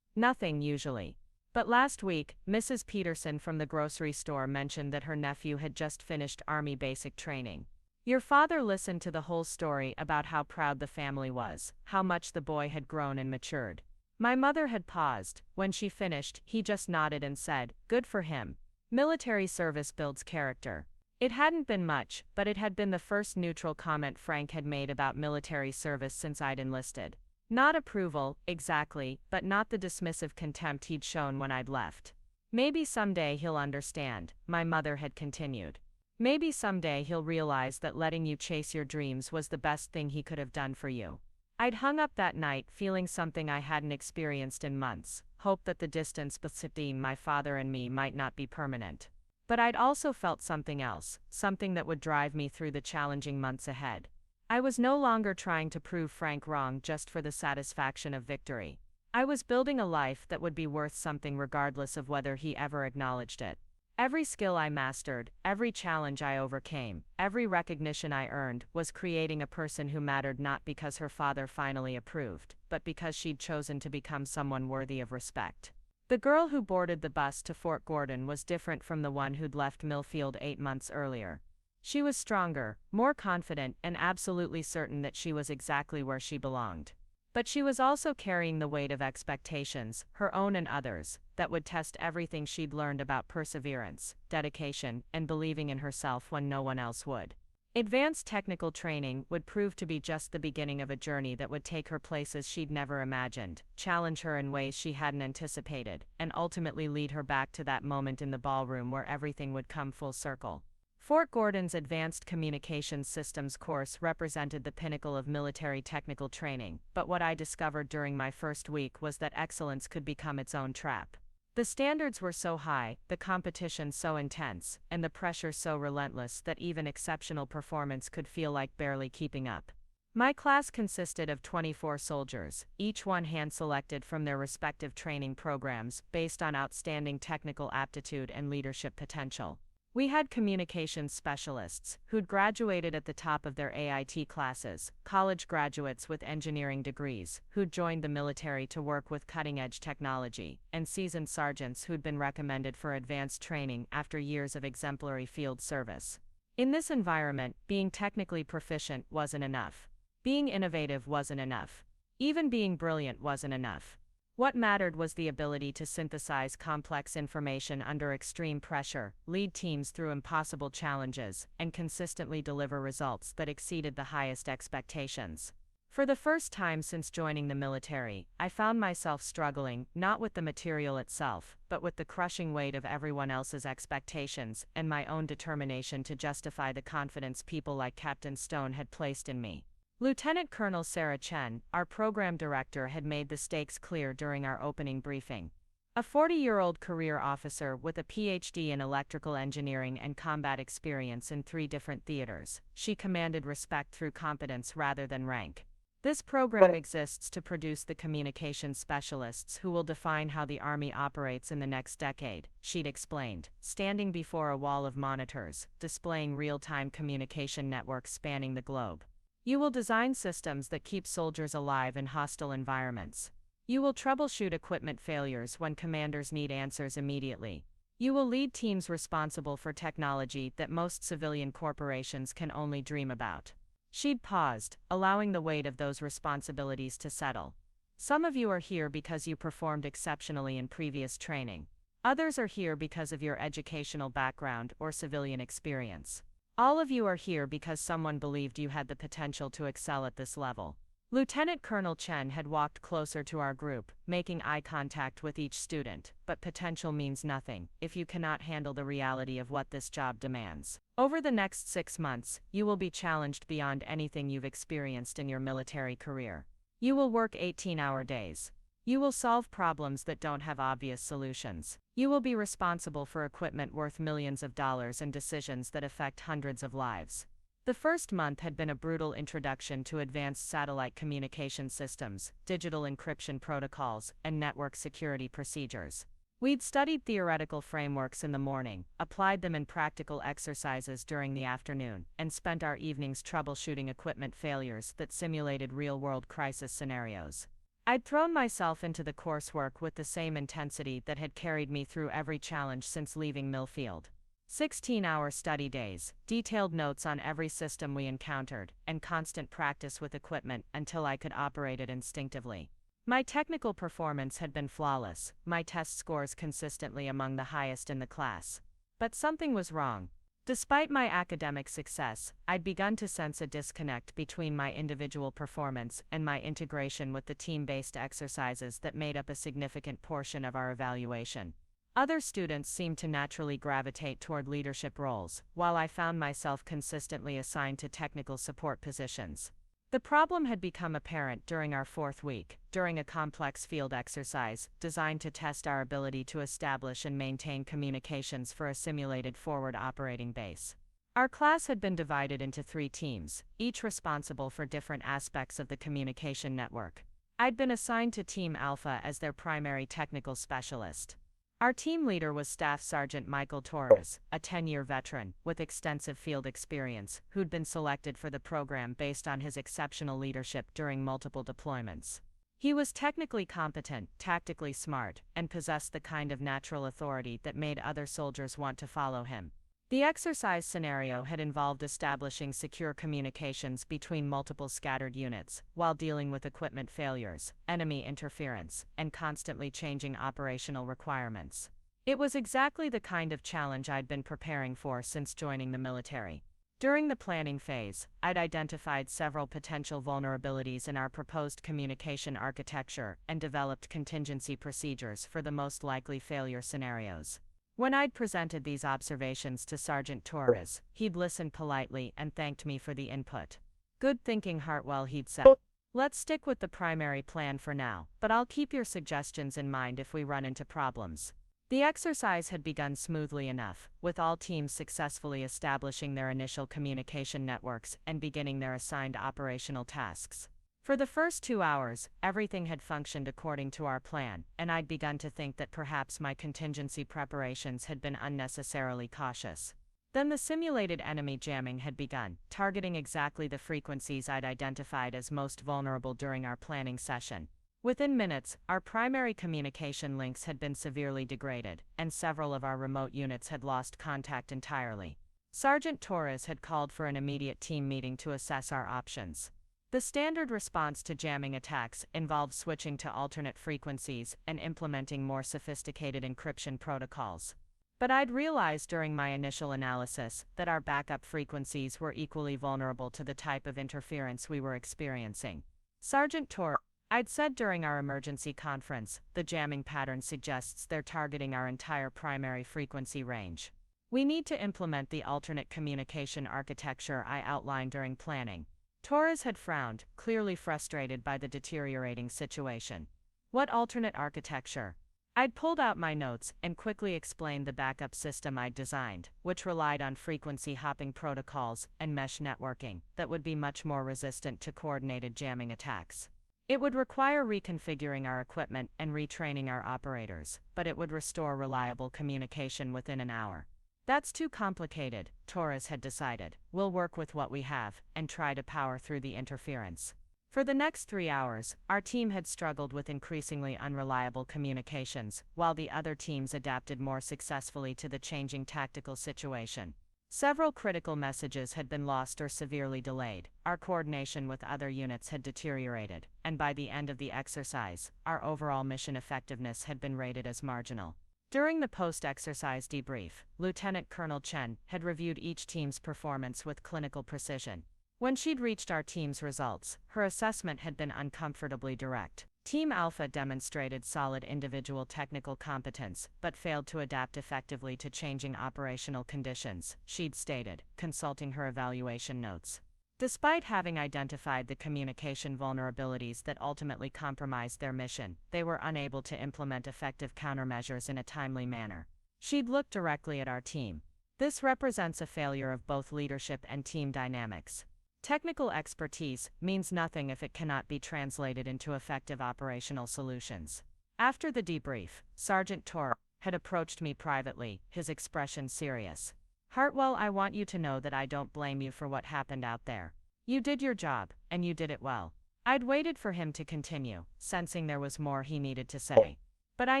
"Nothing, usually. But last week, Mrs. Peterson from the grocery store mentioned that her nephew had just finished Army basic training. Your father listened to the whole story about how proud the family was, how much the boy had grown and matured." My mother had paused. When she finished, he just nodded and said, "Good for him. Military service builds character." It hadn't been much, but it had been the first neutral comment Frank had made about military service since I'd enlisted. Not approval, exactly, but not the dismissive contempt he'd shown when I'd left. "Maybe someday he'll understand," my mother had continued. "Maybe someday he'll realize that letting you chase your dreams was the best thing he could have done for you." I'd hung up that night feeling something I hadn't experienced in months, hope that the distance between my father and me might not be permanent. But I'd also felt something else, something that would drive me through the challenging months ahead. I was no longer trying to prove Frank wrong just for the satisfaction of victory. I was building a life that would be worth something regardless of whether he ever acknowledged it. Every skill I mastered, every challenge I overcame, every recognition I earned was creating a person who mattered not because her father finally approved, but because she'd chosen to become someone worthy of respect. The girl who boarded the bus to Fort Gordon was different from the one who'd left Millfield 8 months earlier. She was stronger, more confident, and absolutely certain that she was exactly where she belonged. But she was also carrying the weight of expectations, her own and others, that would test everything she'd learned about perseverance, dedication, and believing in herself when no one else would. Advanced technical training would prove to be just the beginning of a journey that would take her places she'd never imagined, challenge her in ways she hadn't anticipated, and ultimately lead her back to that moment in the ballroom where everything would come full circle. Fort Gordon's Advanced Communications Systems course represented the pinnacle of military technical training, but what I discovered during my first week was that excellence could become its own trap. The standards were so high, the competition so intense, and the pressure so relentless that even exceptional performance could feel like barely keeping up. My class consisted of 24 soldiers, each one hand-selected from their respective training programs based on outstanding technical aptitude and leadership potential. We had communications specialists, who'd graduated at the top of their AIT classes, college graduates with engineering degrees, who'd joined the military to work with cutting-edge technology, and seasoned sergeants who'd been recommended for advanced training after years of exemplary field service. In this environment, being technically proficient wasn't enough. Being innovative wasn't enough. Even being brilliant wasn't enough. What mattered was the ability to synthesize complex information under extreme pressure, lead teams through impossible challenges, and consistently deliver results that exceeded the highest expectations. For the first time since joining the military, I found myself struggling, not with the material itself, but with the crushing weight of everyone else's expectations and my own determination to justify the confidence people like Captain Stone had placed in me. Lieutenant Colonel Sarah Chen, our program director, had made the stakes clear during our opening briefing. A 40-year-old career officer with a PhD in electrical engineering and combat experience in 3 different theaters, she commanded respect through competence rather than rank. This program exists to produce the communications specialists who will define how the Army operates in the next decade, she'd explained, standing before a wall of monitors, displaying real-time communication networks spanning the globe. You will design systems that keep soldiers alive in hostile environments. You will troubleshoot equipment failures when commanders need answers immediately. You will lead teams responsible for technology that most civilian corporations can only dream about. She'd paused, allowing the weight of those responsibilities to settle. Some of you are here because you performed exceptionally in previous training. Others are here because of your educational background or civilian experience. All of you are here because someone believed you had the potential to excel at this level. Lieutenant Colonel Chen had walked closer to our group, making eye contact with each student, but potential means nothing if you cannot handle the reality of what this job demands. Over the next 6 months, you will be challenged beyond anything you've experienced in your military career. You will work 18-hour days. You will solve problems that don't have obvious solutions. You will be responsible for equipment worth millions of dollars and decisions that affect hundreds of lives. The first month had been a brutal introduction to advanced satellite communication systems, digital encryption protocols, and network security procedures. We'd studied theoretical frameworks in the morning, applied them in practical exercises during the afternoon, and spent our evenings troubleshooting equipment failures that simulated real-world crisis scenarios. I'd thrown myself into the coursework with the same intensity that had carried me through every challenge since leaving Millfield. 16-hour study days, detailed notes on every system we encountered, and constant practice with equipment until I could operate it instinctively. My technical performance had been flawless, my test scores consistently among the highest in the class. But something was wrong. Despite my academic success, I'd begun to sense a disconnect between my individual performance and my integration with the team-based exercises that made up a significant portion of our evaluation. Other students seemed to naturally gravitate toward leadership roles, while I found myself consistently assigned to technical support positions. The problem had become apparent during our 4th week, during a complex field exercise designed to test our ability to establish and maintain communications for a simulated forward operating base. Our class had been divided into 3 teams, each responsible for different aspects of the communication network. I'd been assigned to Team Alpha as their primary technical specialist. Our team leader was Staff Sergeant Michael Torres, a 10-year veteran with extensive field experience, who'd been selected for the program based on his exceptional leadership during multiple deployments. He was technically competent, tactically smart, and possessed the kind of natural authority that made other soldiers want to follow him. The exercise scenario had involved establishing secure communications between multiple scattered units, while dealing with equipment failures, enemy interference, and constantly changing operational requirements. It was exactly the kind of challenge I'd been preparing for since joining the military. During the planning phase, I'd identified several potential vulnerabilities in our proposed communication architecture and developed contingency procedures for the most likely failure scenarios. When I'd presented these observations to Sergeant Torres, he'd listened politely and thanked me for the input. "Good thinking, Hartwell," he'd said. "Let's stick with the primary plan for now, but I'll keep your suggestions in mind if we run into problems." The exercise had begun smoothly enough, with all teams successfully establishing their initial communication networks and beginning their assigned operational tasks. For the first 2 hours, everything had functioned according to our plan, and I'd begun to think that perhaps my contingency preparations had been unnecessarily cautious. Then the simulated enemy jamming had begun, targeting exactly the frequencies I'd identified as most vulnerable during our planning session. Within minutes, our primary communication links had been severely degraded, and several of our remote units had lost contact entirely. Sergeant Torres had called for an immediate team meeting to assess our options. The standard response to jamming attacks involved switching to alternate frequencies and implementing more sophisticated encryption protocols. But I'd realized during my initial analysis that our backup frequencies were equally vulnerable to the type of interference we were experiencing. "Sergeant Torres," I'd said during our emergency conference, "the jamming pattern suggests they're targeting our entire primary frequency range. We need to implement the alternate communication architecture I outlined during planning." Torres had frowned, clearly frustrated by the deteriorating situation. "What alternate architecture?" I'd pulled out my notes and quickly explained the backup system I'd designed, which relied on frequency hopping protocols and mesh networking that would be much more resistant to coordinated jamming attacks. It would require reconfiguring our equipment and retraining our operators, but it would restore reliable communication within an hour. "That's too complicated," Torres had decided. "We'll work with what we have and try to power through the interference." For the next 3 hours, our team had struggled with increasingly unreliable communications, while the other teams adapted more successfully to the changing tactical situation. Several critical messages had been lost or severely delayed, our coordination with other units had deteriorated, and by the end of the exercise, our overall mission effectiveness had been rated as marginal. During the post-exercise debrief, Lieutenant Colonel Chen had reviewed each team's performance with clinical precision. When she'd reached our team's results, her assessment had been uncomfortably direct. Team Alpha demonstrated solid individual technical competence, but failed to adapt effectively to changing operational conditions, she'd stated, consulting her evaluation notes. Despite having identified the communication vulnerabilities that ultimately compromised their mission, they were unable to implement effective countermeasures in a timely manner. She'd looked directly at our team. "This represents a failure of both leadership and team dynamics. Technical expertise means nothing if it cannot be translated into effective operational solutions." After the debrief, Sergeant Torres had approached me privately, his expression serious. "Hartwell, I want you to know that I don't blame you for what happened out there. You did your job, and you did it well." I'd waited for him to continue, sensing there was more he needed to say. "But I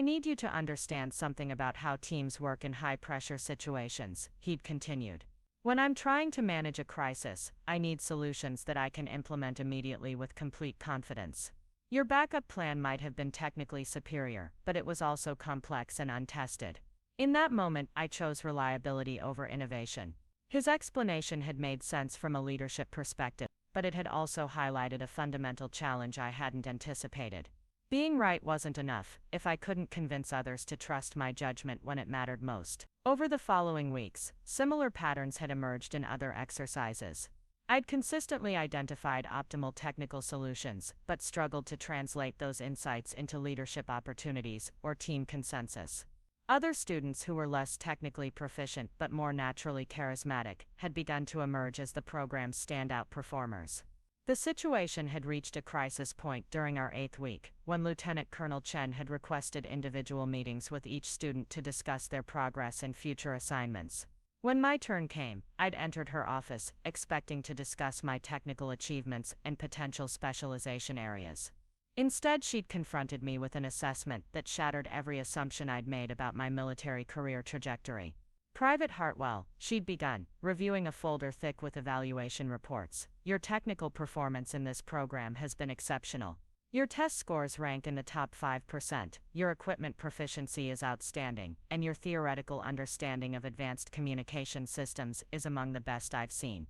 need you to understand something about how teams work in high-pressure situations," he'd continued. "When I'm trying to manage a crisis, I need solutions that I can implement immediately with complete confidence. Your backup plan might have been technically superior, but it was also complex and untested. In that moment, I chose reliability over innovation." His explanation had made sense from a leadership perspective, but it had also highlighted a fundamental challenge I hadn't anticipated. Being right wasn't enough if I couldn't convince others to trust my judgment when it mattered most. Over the following weeks, similar patterns had emerged in other exercises. I'd consistently identified optimal technical solutions, but struggled to translate those insights into leadership opportunities or team consensus. Other students who were less technically proficient but more naturally charismatic had begun to emerge as the program's standout performers. The situation had reached a crisis point during our 8th week, when Lieutenant Colonel Chen had requested individual meetings with each student to discuss their progress and future assignments. When my turn came, I'd entered her office, expecting to discuss my technical achievements and potential specialization areas. Instead, she'd confronted me with an assessment that shattered every assumption I'd made about my military career trajectory. Private Hartwell, she'd begun, reviewing a folder thick with evaluation reports. Your technical performance in this program has been exceptional. Your test scores rank in the top 5%, your equipment proficiency is outstanding, and your theoretical understanding of advanced communication systems is among the best I've seen.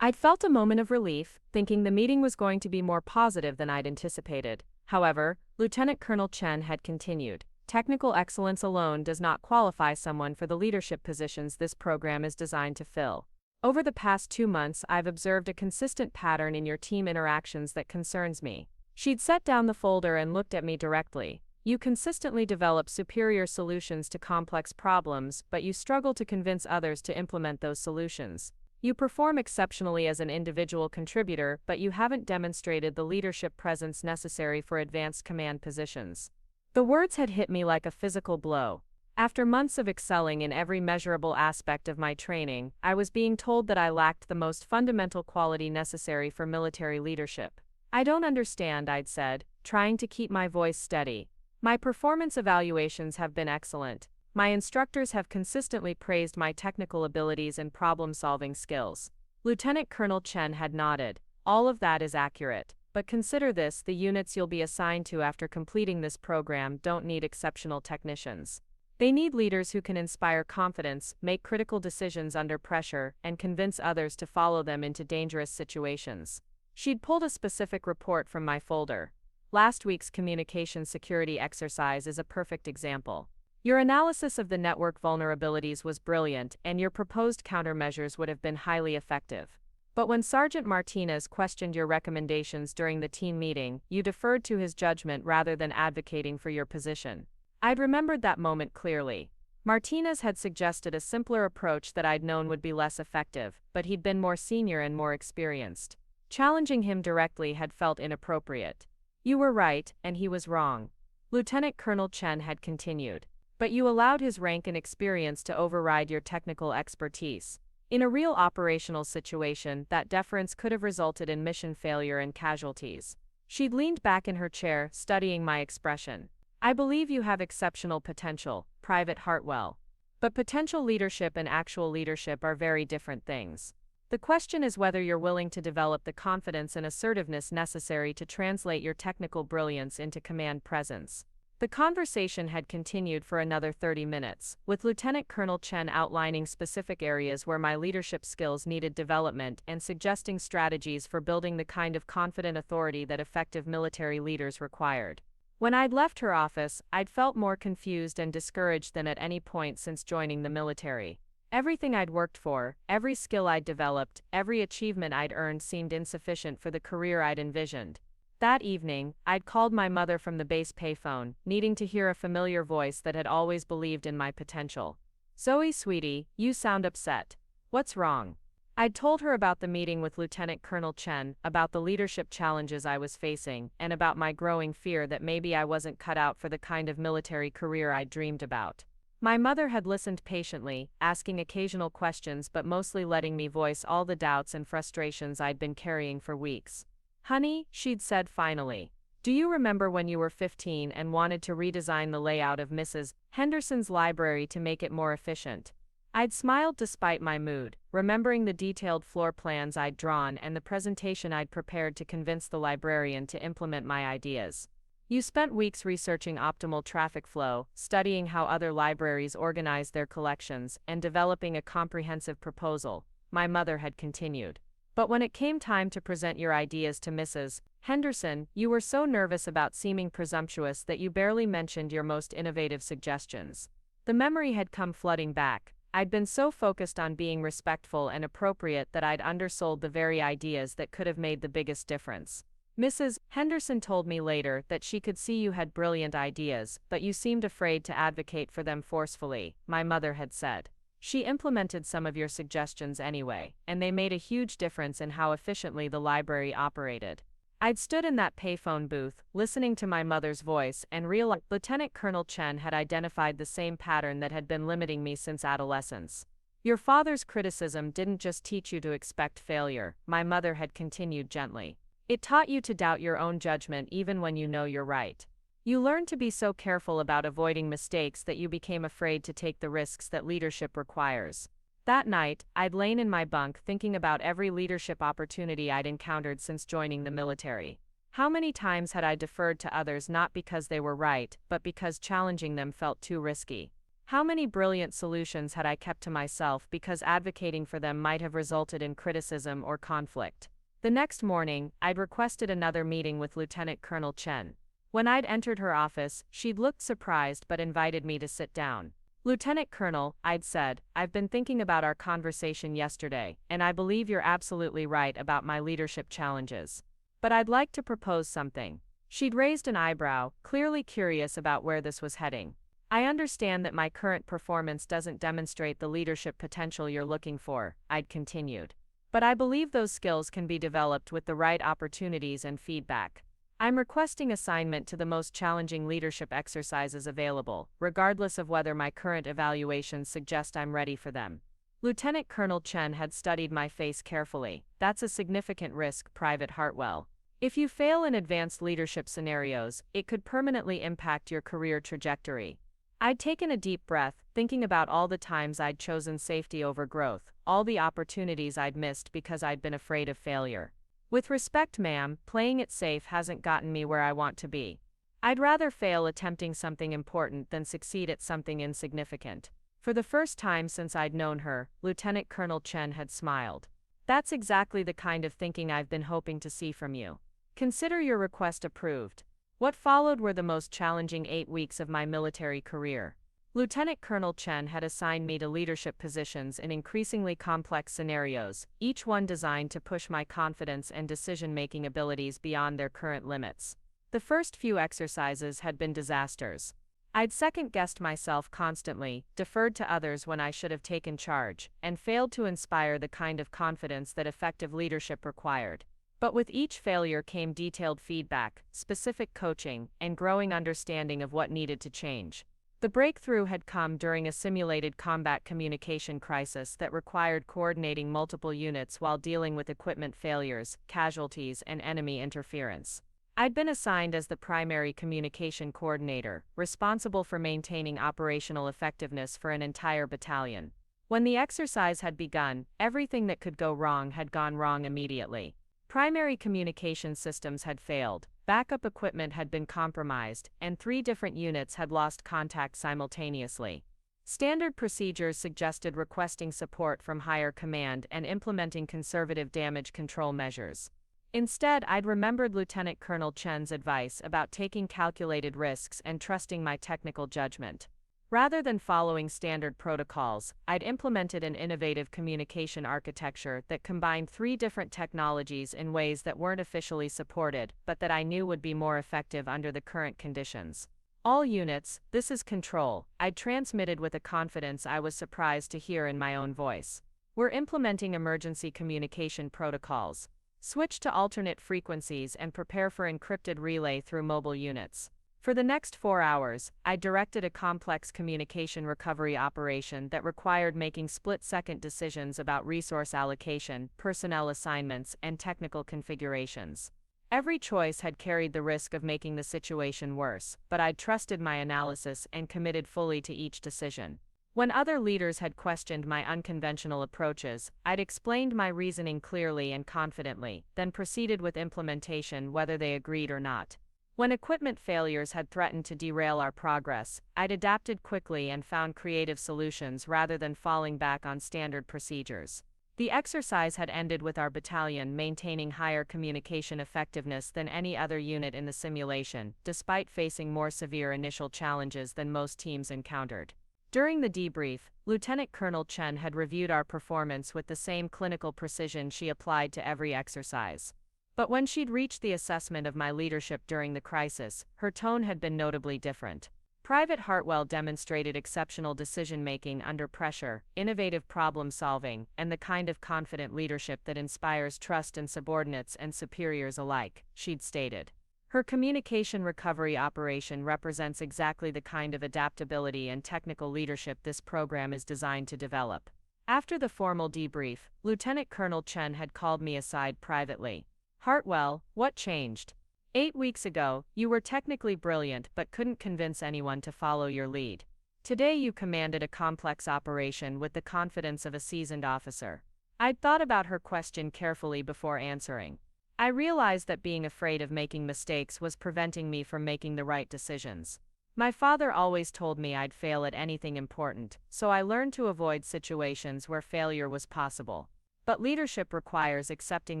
I'd felt a moment of relief, thinking the meeting was going to be more positive than I'd anticipated. However, Lieutenant Colonel Chen had continued. Technical excellence alone does not qualify someone for the leadership positions this program is designed to fill. Over the past 2 months, I've observed a consistent pattern in your team interactions that concerns me. She'd set down the folder and looked at me directly. You consistently develop superior solutions to complex problems, but you struggle to convince others to implement those solutions. You perform exceptionally as an individual contributor, but you haven't demonstrated the leadership presence necessary for advanced command positions. The words had hit me like a physical blow. After months of excelling in every measurable aspect of my training, I was being told that I lacked the most fundamental quality necessary for military leadership. I don't understand, I'd said, trying to keep my voice steady. My performance evaluations have been excellent. My instructors have consistently praised my technical abilities and problem-solving skills. Lieutenant Colonel Chen had nodded. All of that is accurate. But consider this, the units you'll be assigned to after completing this program don't need exceptional technicians. They need leaders who can inspire confidence, make critical decisions under pressure, and convince others to follow them into dangerous situations. She'd pulled a specific report from my folder. Last week's communication security exercise is a perfect example. Your analysis of the network vulnerabilities was brilliant, and your proposed countermeasures would have been highly effective. But when Sergeant Martinez questioned your recommendations during the team meeting, you deferred to his judgment rather than advocating for your position. I'd remembered that moment clearly. Martinez had suggested a simpler approach that I'd known would be less effective, but he'd been more senior and more experienced. Challenging him directly had felt inappropriate. You were right, and he was wrong. Lieutenant Colonel Chen had continued. But you allowed his rank and experience to override your technical expertise. In a real operational situation, that deference could have resulted in mission failure and casualties. She'd leaned back in her chair, studying my expression. I believe you have exceptional potential, Private Hartwell. But potential leadership and actual leadership are very different things. The question is whether you're willing to develop the confidence and assertiveness necessary to translate your technical brilliance into command presence. The conversation had continued for another 30 minutes, with Lieutenant Colonel Chen outlining specific areas where my leadership skills needed development and suggesting strategies for building the kind of confident authority that effective military leaders required. When I'd left her office, I'd felt more confused and discouraged than at any point since joining the military. Everything I'd worked for, every skill I'd developed, every achievement I'd earned seemed insufficient for the career I'd envisioned. That evening, I'd called my mother from the base payphone, needing to hear a familiar voice that had always believed in my potential. "Zoe, sweetie, you sound upset. What's wrong?" I'd told her about the meeting with Lieutenant Colonel Chen, about the leadership challenges I was facing, and about my growing fear that maybe I wasn't cut out for the kind of military career I'd dreamed about. My mother had listened patiently, asking occasional questions but mostly letting me voice all the doubts and frustrations I'd been carrying for weeks. "Honey," she'd said finally, "do you remember when you were 15 and wanted to redesign the layout of Mrs. Henderson's library to make it more efficient?" I'd smiled despite my mood, remembering the detailed floor plans I'd drawn and the presentation I'd prepared to convince the librarian to implement my ideas. "You spent weeks researching optimal traffic flow, studying how other libraries organized their collections, and developing a comprehensive proposal," my mother had continued. "But when it came time to present your ideas to Mrs. Henderson, you were so nervous about seeming presumptuous that you barely mentioned your most innovative suggestions." The memory had come flooding back. I'd been so focused on being respectful and appropriate that I'd undersold the very ideas that could have made the biggest difference. Mrs. Henderson told me later that she could see you had brilliant ideas, but you seemed afraid to advocate for them forcefully, my mother had said. She implemented some of your suggestions anyway, and they made a huge difference in how efficiently the library operated. I'd stood in that payphone booth, listening to my mother's voice, and realized Lieutenant Colonel Chen had identified the same pattern that had been limiting me since adolescence. Your father's criticism didn't just teach you to expect failure, my mother had continued gently. It taught you to doubt your own judgment even when you know you're right. You learned to be so careful about avoiding mistakes that you became afraid to take the risks that leadership requires. That night, I'd lain in my bunk thinking about every leadership opportunity I'd encountered since joining the military. How many times had I deferred to others not because they were right, but because challenging them felt too risky? How many brilliant solutions had I kept to myself because advocating for them might have resulted in criticism or conflict? The next morning, I'd requested another meeting with Lieutenant Colonel Chen. When I'd entered her office, she'd looked surprised but invited me to sit down. Lieutenant Colonel, I'd said, I've been thinking about our conversation yesterday, and I believe you're absolutely right about my leadership challenges. But I'd like to propose something. She'd raised an eyebrow, clearly curious about where this was heading. I understand that my current performance doesn't demonstrate the leadership potential you're looking for, I'd continued. But I believe those skills can be developed with the right opportunities and feedback. I'm requesting assignment to the most challenging leadership exercises available, regardless of whether my current evaluations suggest I'm ready for them. Lieutenant Colonel Chen had studied my face carefully. That's a significant risk, Private Hartwell. If you fail in advanced leadership scenarios, it could permanently impact your career trajectory. I'd taken a deep breath, thinking about all the times I'd chosen safety over growth, all the opportunities I'd missed because I'd been afraid of failure. With respect, ma'am, playing it safe hasn't gotten me where I want to be. I'd rather fail attempting something important than succeed at something insignificant. For the first time since I'd known her, Lieutenant Colonel Chen had smiled. That's exactly the kind of thinking I've been hoping to see from you. Consider your request approved. What followed were the most challenging 8 weeks of my military career. Lieutenant Colonel Chen had assigned me to leadership positions in increasingly complex scenarios, each one designed to push my confidence and decision-making abilities beyond their current limits. The first few exercises had been disasters. I'd second-guessed myself constantly, deferred to others when I should have taken charge, and failed to inspire the kind of confidence that effective leadership required. But with each failure came detailed feedback, specific coaching, and growing understanding of what needed to change. The breakthrough had come during a simulated combat communication crisis that required coordinating multiple units while dealing with equipment failures, casualties, and enemy interference. I'd been assigned as the primary communication coordinator, responsible for maintaining operational effectiveness for an entire battalion. When the exercise had begun, everything that could go wrong had gone wrong immediately. Primary communication systems had failed, backup equipment had been compromised, and 3 different units had lost contact simultaneously. Standard procedures suggested requesting support from higher command and implementing conservative damage control measures. Instead, I'd remembered Lieutenant Colonel Chen's advice about taking calculated risks and trusting my technical judgment. Rather than following standard protocols, I'd implemented an innovative communication architecture that combined 3 different technologies in ways that weren't officially supported, but that I knew would be more effective under the current conditions. All units, this is control, I'd transmitted with a confidence I was surprised to hear in my own voice. We're implementing emergency communication protocols. Switch to alternate frequencies and prepare for encrypted relay through mobile units. For the next 4 hours, I directed a complex communication recovery operation that required making split-second decisions about resource allocation, personnel assignments, and technical configurations. Every choice had carried the risk of making the situation worse, but I'd trusted my analysis and committed fully to each decision. When other leaders had questioned my unconventional approaches, I'd explained my reasoning clearly and confidently, then proceeded with implementation whether they agreed or not. When equipment failures had threatened to derail our progress, I'd adapted quickly and found creative solutions rather than falling back on standard procedures. The exercise had ended with our battalion maintaining higher communication effectiveness than any other unit in the simulation, despite facing more severe initial challenges than most teams encountered. During the debrief, Lieutenant Colonel Chen had reviewed our performance with the same clinical precision she applied to every exercise. But when she'd reached the assessment of my leadership during the crisis, her tone had been notably different. Private Hartwell demonstrated exceptional decision-making under pressure, innovative problem-solving, and the kind of confident leadership that inspires trust in subordinates and superiors alike, she'd stated. Her communication recovery operation represents exactly the kind of adaptability and technical leadership this program is designed to develop. After the formal debrief, Lieutenant Colonel Chen had called me aside privately. "Hartwell, what changed? 8 weeks ago, you were technically brilliant but couldn't convince anyone to follow your lead. Today you commanded a complex operation with the confidence of a seasoned officer." I'd thought about her question carefully before answering. I realized that being afraid of making mistakes was preventing me from making the right decisions. My father always told me I'd fail at anything important, so I learned to avoid situations where failure was possible. But leadership requires accepting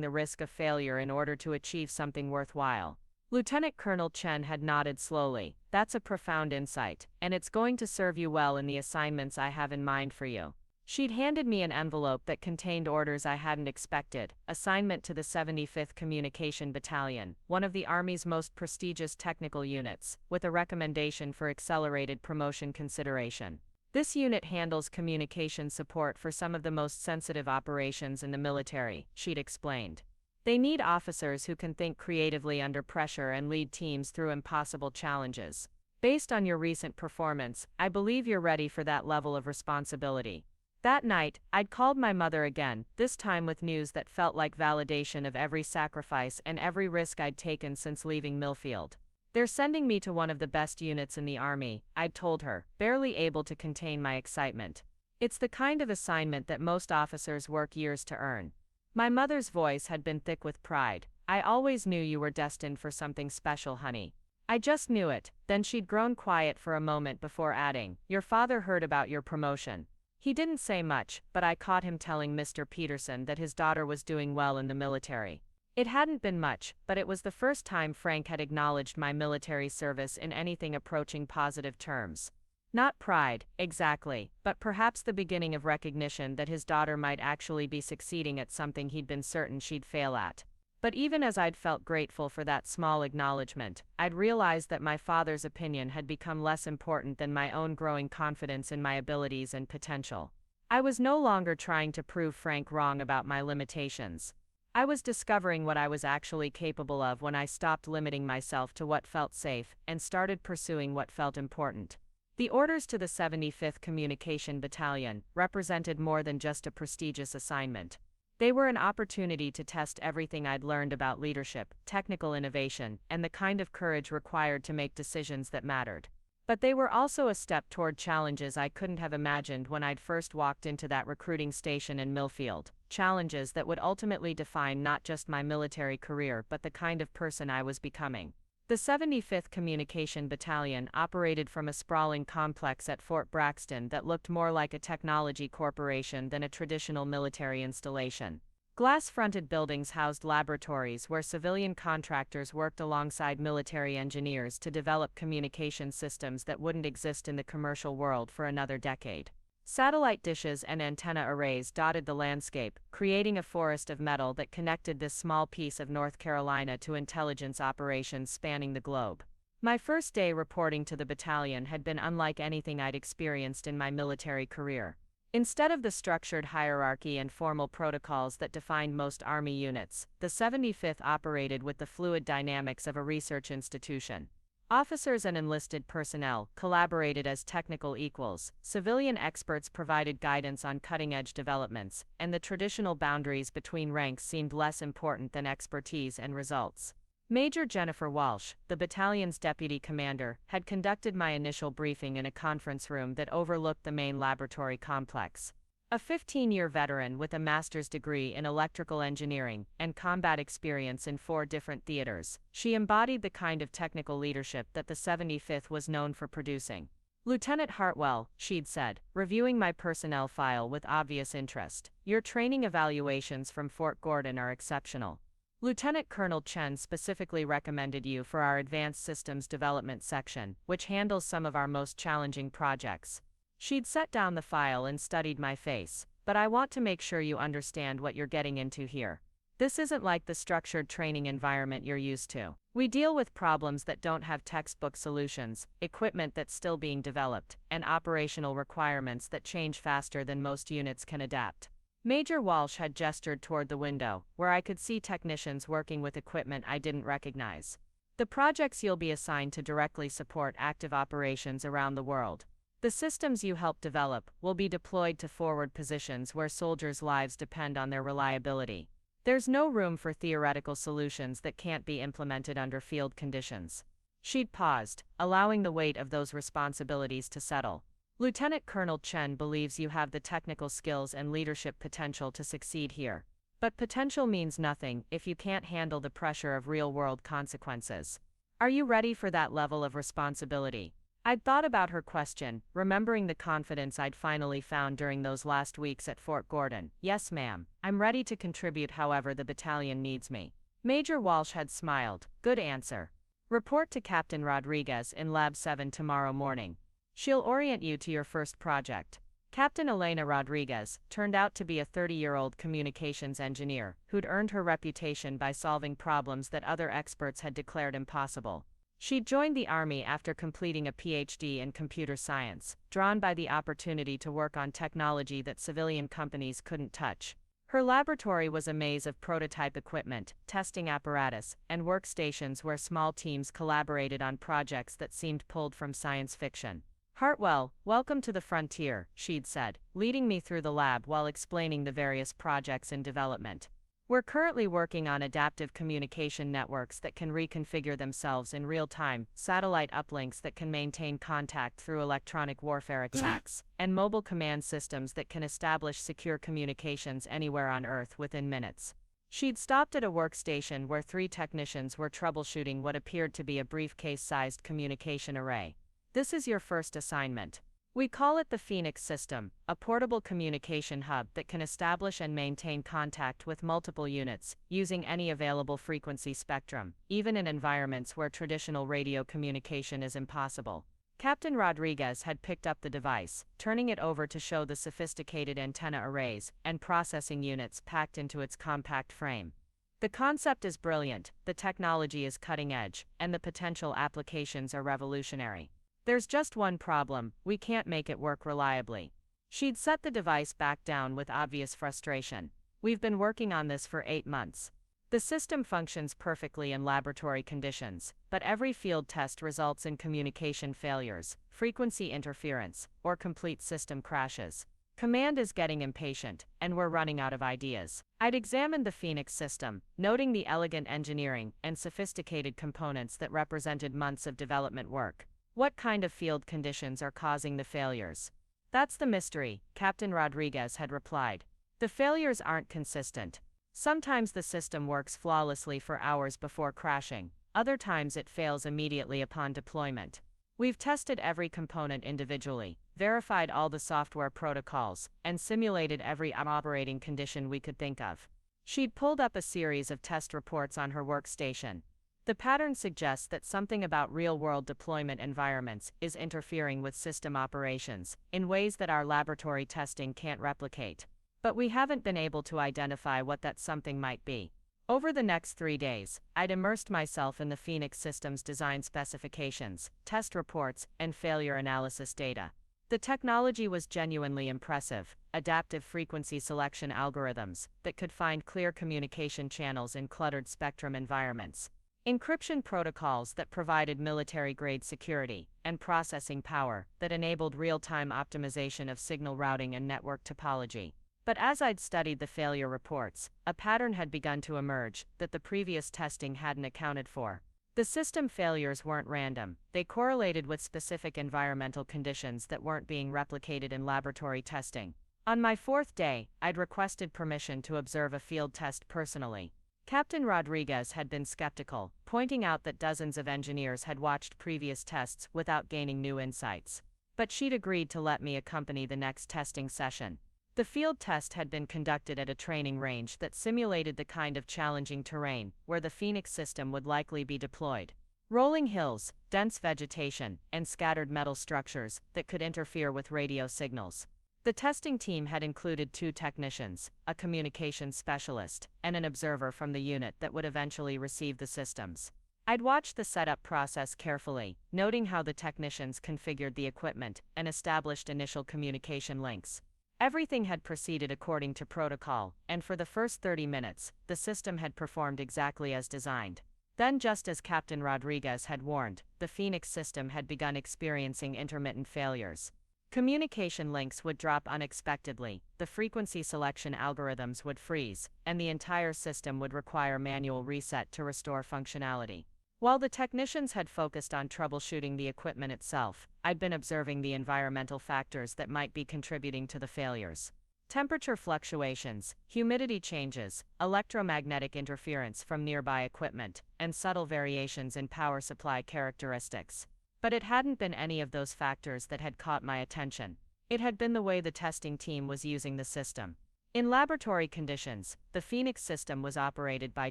the risk of failure in order to achieve something worthwhile. Lieutenant Colonel Chen had nodded slowly. "That's a profound insight, and it's going to serve you well in the assignments I have in mind for you." She'd handed me an envelope that contained orders I hadn't expected: assignment to the 75th Communication Battalion, one of the Army's most prestigious technical units, with a recommendation for accelerated promotion consideration. This unit handles communication support for some of the most sensitive operations in the military, she'd explained. They need officers who can think creatively under pressure and lead teams through impossible challenges. Based on your recent performance, I believe you're ready for that level of responsibility. That night, I'd called my mother again, this time with news that felt like validation of every sacrifice and every risk I'd taken since leaving Millfield. "They're sending me to one of the best units in the Army," I'd told her, barely able to contain my excitement. "It's the kind of assignment that most officers work years to earn." My mother's voice had been thick with pride. "I always knew you were destined for something special, honey. I just knew it." Then she'd grown quiet for a moment before adding, "Your father heard about your promotion. He didn't say much, but I caught him telling Mr. Peterson that his daughter was doing well in the military." It hadn't been much, but it was the first time Frank had acknowledged my military service in anything approaching positive terms. Not pride, exactly, but perhaps the beginning of recognition that his daughter might actually be succeeding at something he'd been certain she'd fail at. But even as I'd felt grateful for that small acknowledgement, I'd realized that my father's opinion had become less important than my own growing confidence in my abilities and potential. I was no longer trying to prove Frank wrong about my limitations. I was discovering what I was actually capable of when I stopped limiting myself to what felt safe and started pursuing what felt important. The orders to the 75th Communication Battalion represented more than just a prestigious assignment. They were an opportunity to test everything I'd learned about leadership, technical innovation, and the kind of courage required to make decisions that mattered. But they were also a step toward challenges I couldn't have imagined when I'd first walked into that recruiting station in Millfield, challenges that would ultimately define not just my military career but the kind of person I was becoming. The 75th Communication Battalion operated from a sprawling complex at Fort Braxton that looked more like a technology corporation than a traditional military installation. Glass-fronted buildings housed laboratories where civilian contractors worked alongside military engineers to develop communication systems that wouldn't exist in the commercial world for another decade. Satellite dishes and antenna arrays dotted the landscape, creating a forest of metal that connected this small piece of North Carolina to intelligence operations spanning the globe. My first day reporting to the battalion had been unlike anything I'd experienced in my military career. Instead of the structured hierarchy and formal protocols that defined most Army units, the 75th operated with the fluid dynamics of a research institution. Officers and enlisted personnel collaborated as technical equals, civilian experts provided guidance on cutting-edge developments, and the traditional boundaries between ranks seemed less important than expertise and results. Major Jennifer Walsh, the battalion's deputy commander, had conducted my initial briefing in a conference room that overlooked the main laboratory complex. A 15-year veteran with a master's degree in electrical engineering and combat experience in 4 different theaters, she embodied the kind of technical leadership that the 75th was known for producing. "Lieutenant Hartwell," she'd said, reviewing my personnel file with obvious interest, "your training evaluations from Fort Gordon are exceptional. Lieutenant Colonel Chen specifically recommended you for our Advanced Systems Development section, which handles some of our most challenging projects." She'd set down the file and studied my face. "But I want to make sure you understand what you're getting into here. This isn't like the structured training environment you're used to. We deal with problems that don't have textbook solutions, equipment that's still being developed, and operational requirements that change faster than most units can adapt. Major Walsh had gestured toward the window, where I could see technicians working with equipment I didn't recognize. The projects you'll be assigned to directly support active operations around the world. The systems you help develop will be deployed to forward positions where soldiers' lives depend on their reliability. There's no room for theoretical solutions that can't be implemented under field conditions. She'd paused, allowing the weight of those responsibilities to settle. Lieutenant Colonel Chen believes you have the technical skills and leadership potential to succeed here. But potential means nothing if you can't handle the pressure of real-world consequences. Are you ready for that level of responsibility? I'd thought about her question, remembering the confidence I'd finally found during those last weeks at Fort Gordon. Yes, ma'am. I'm ready to contribute however the battalion needs me. Major Walsh had smiled. Good answer. Report to Captain Rodriguez in Lab 7 tomorrow morning. She'll orient you to your first project. Captain Elena Rodriguez turned out to be a 30-year-old communications engineer who'd earned her reputation by solving problems that other experts had declared impossible. She'd joined the Army after completing a PhD in computer science, drawn by the opportunity to work on technology that civilian companies couldn't touch. Her laboratory was a maze of prototype equipment, testing apparatus, and workstations where small teams collaborated on projects that seemed pulled from science fiction. Hartwell, welcome to the frontier, she'd said, leading me through the lab while explaining the various projects in development. We're currently working on adaptive communication networks that can reconfigure themselves in real time, satellite uplinks that can maintain contact through electronic warfare attacks, and mobile command systems that can establish secure communications anywhere on Earth within minutes. She'd stopped at a workstation where 3 technicians were troubleshooting what appeared to be a briefcase-sized communication array. This is your first assignment. We call it the Phoenix system, a portable communication hub that can establish and maintain contact with multiple units, using any available frequency spectrum, even in environments where traditional radio communication is impossible. Captain Rodriguez had picked up the device, turning it over to show the sophisticated antenna arrays and processing units packed into its compact frame. The concept is brilliant, the technology is cutting edge, and the potential applications are revolutionary. There's just one problem: we can't make it work reliably. She'd set the device back down with obvious frustration. We've been working on this for 8 months. The system functions perfectly in laboratory conditions, but every field test results in communication failures, frequency interference, or complete system crashes. Command is getting impatient, and we're running out of ideas. I'd examined the Phoenix system, noting the elegant engineering and sophisticated components that represented months of development work. What kind of field conditions are causing the failures? That's the mystery, Captain Rodriguez had replied. The failures aren't consistent. Sometimes the system works flawlessly for hours before crashing, other times it fails immediately upon deployment. We've tested every component individually, verified all the software protocols, and simulated every operating condition we could think of. She'd pulled up a series of test reports on her workstation. The pattern suggests that something about real-world deployment environments is interfering with system operations in ways that our laboratory testing can't replicate. But we haven't been able to identify what that something might be. Over the next 3 days, I'd immersed myself in the Phoenix system's design specifications, test reports, and failure analysis data. The technology was genuinely impressive: adaptive frequency selection algorithms that could find clear communication channels in cluttered spectrum environments, encryption protocols that provided military-grade security, and processing power that enabled real-time optimization of signal routing and network topology. But as I'd studied the failure reports, a pattern had begun to emerge that the previous testing hadn't accounted for. The system failures weren't random, they correlated with specific environmental conditions that weren't being replicated in laboratory testing. On my 4th day, I'd requested permission to observe a field test personally. Captain Rodriguez had been skeptical, pointing out that dozens of engineers had watched previous tests without gaining new insights. But she'd agreed to let me accompany the next testing session. The field test had been conducted at a training range that simulated the kind of challenging terrain where the Phoenix system would likely be deployed. Rolling hills, dense vegetation, and scattered metal structures that could interfere with radio signals. The testing team had included 2 technicians, a communications specialist, and an observer from the unit that would eventually receive the systems. I'd watched the setup process carefully, noting how the technicians configured the equipment and established initial communication links. Everything had proceeded according to protocol, and for the first 30 minutes, the system had performed exactly as designed. Then, just as Captain Rodriguez had warned, the Phoenix system had begun experiencing intermittent failures. Communication links would drop unexpectedly, the frequency selection algorithms would freeze, and the entire system would require manual reset to restore functionality. While the technicians had focused on troubleshooting the equipment itself, I'd been observing the environmental factors that might be contributing to the failures. Temperature fluctuations, humidity changes, electromagnetic interference from nearby equipment, and subtle variations in power supply characteristics. But it hadn't been any of those factors that had caught my attention. It had been the way the testing team was using the system. In laboratory conditions, the Phoenix system was operated by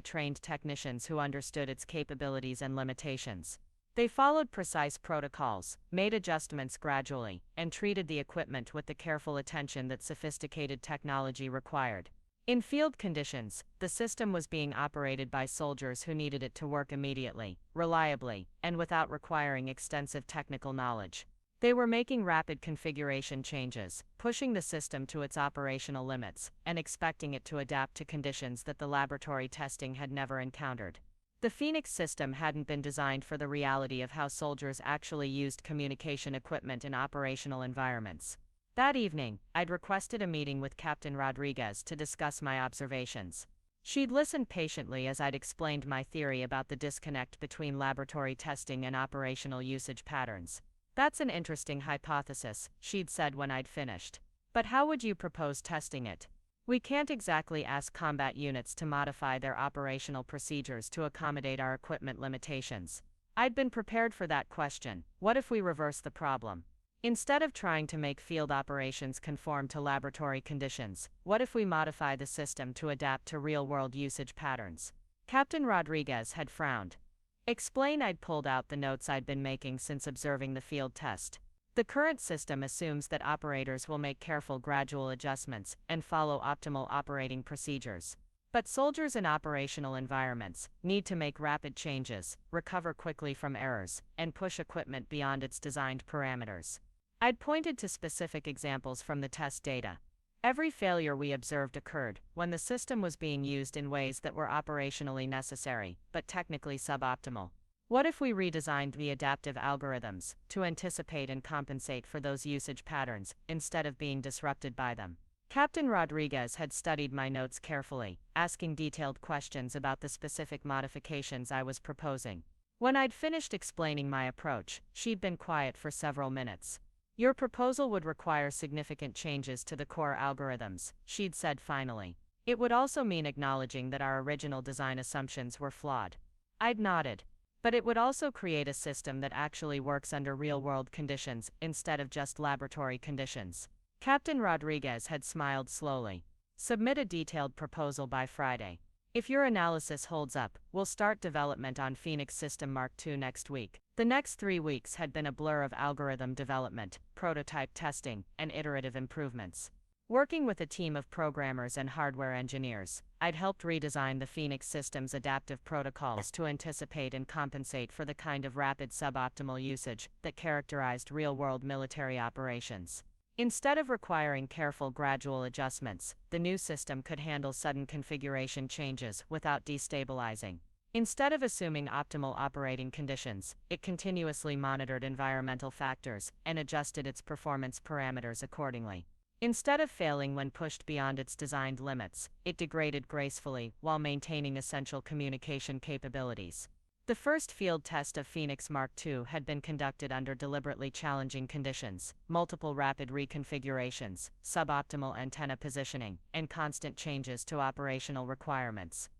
trained technicians who understood its capabilities and limitations. They followed precise protocols, made adjustments gradually, and treated the equipment with the careful attention that sophisticated technology required. In field conditions, the system was being operated by soldiers who needed it to work immediately, reliably, and without requiring extensive technical knowledge. They were making rapid configuration changes, pushing the system to its operational limits, and expecting it to adapt to conditions that the laboratory testing had never encountered. The Phoenix system hadn't been designed for the reality of how soldiers actually used communication equipment in operational environments. That evening, I'd requested a meeting with Captain Rodriguez to discuss my observations. She'd listened patiently as I'd explained my theory about the disconnect between laboratory testing and operational usage patterns. "That's an interesting hypothesis," she'd said when I'd finished. "But how would you propose testing it? We can't exactly ask combat units to modify their operational procedures to accommodate our equipment limitations." I'd been prepared for that question. What if we reverse the problem? Instead of trying to make field operations conform to laboratory conditions, what if we modify the system to adapt to real-world usage patterns? Captain Rodriguez had frowned. "Explain." I'd pulled out the notes I'd been making since observing the field test. "The current system assumes that operators will make careful gradual adjustments and follow optimal operating procedures. But soldiers in operational environments need to make rapid changes, recover quickly from errors, and push equipment beyond its designed parameters." I'd pointed to specific examples from the test data. Every failure we observed occurred when the system was being used in ways that were operationally necessary, but technically suboptimal. What if we redesigned the adaptive algorithms to anticipate and compensate for those usage patterns, instead of being disrupted by them? Captain Rodriguez had studied my notes carefully, asking detailed questions about the specific modifications I was proposing. When I'd finished explaining my approach, she'd been quiet for several minutes. "Your proposal would require significant changes to the core algorithms," she'd said finally. "It would also mean acknowledging that our original design assumptions were flawed." I'd nodded. "But it would also create a system that actually works under real-world conditions instead of just laboratory conditions." Captain Rodriguez had smiled slowly. "Submit a detailed proposal by Friday. If your analysis holds up, we'll start development on Phoenix System Mark II next week." The next 3 weeks had been a blur of algorithm development, prototype testing, and iterative improvements. Working with a team of programmers and hardware engineers, I'd helped redesign the Phoenix system's adaptive protocols to anticipate and compensate for the kind of rapid suboptimal usage that characterized real-world military operations. Instead of requiring careful gradual adjustments, the new system could handle sudden configuration changes without destabilizing. Instead of assuming optimal operating conditions, it continuously monitored environmental factors and adjusted its performance parameters accordingly. Instead of failing when pushed beyond its designed limits, it degraded gracefully while maintaining essential communication capabilities. The first field test of Phoenix Mark II had been conducted under deliberately challenging conditions: multiple rapid reconfigurations, suboptimal antenna positioning, and constant changes to operational requirements.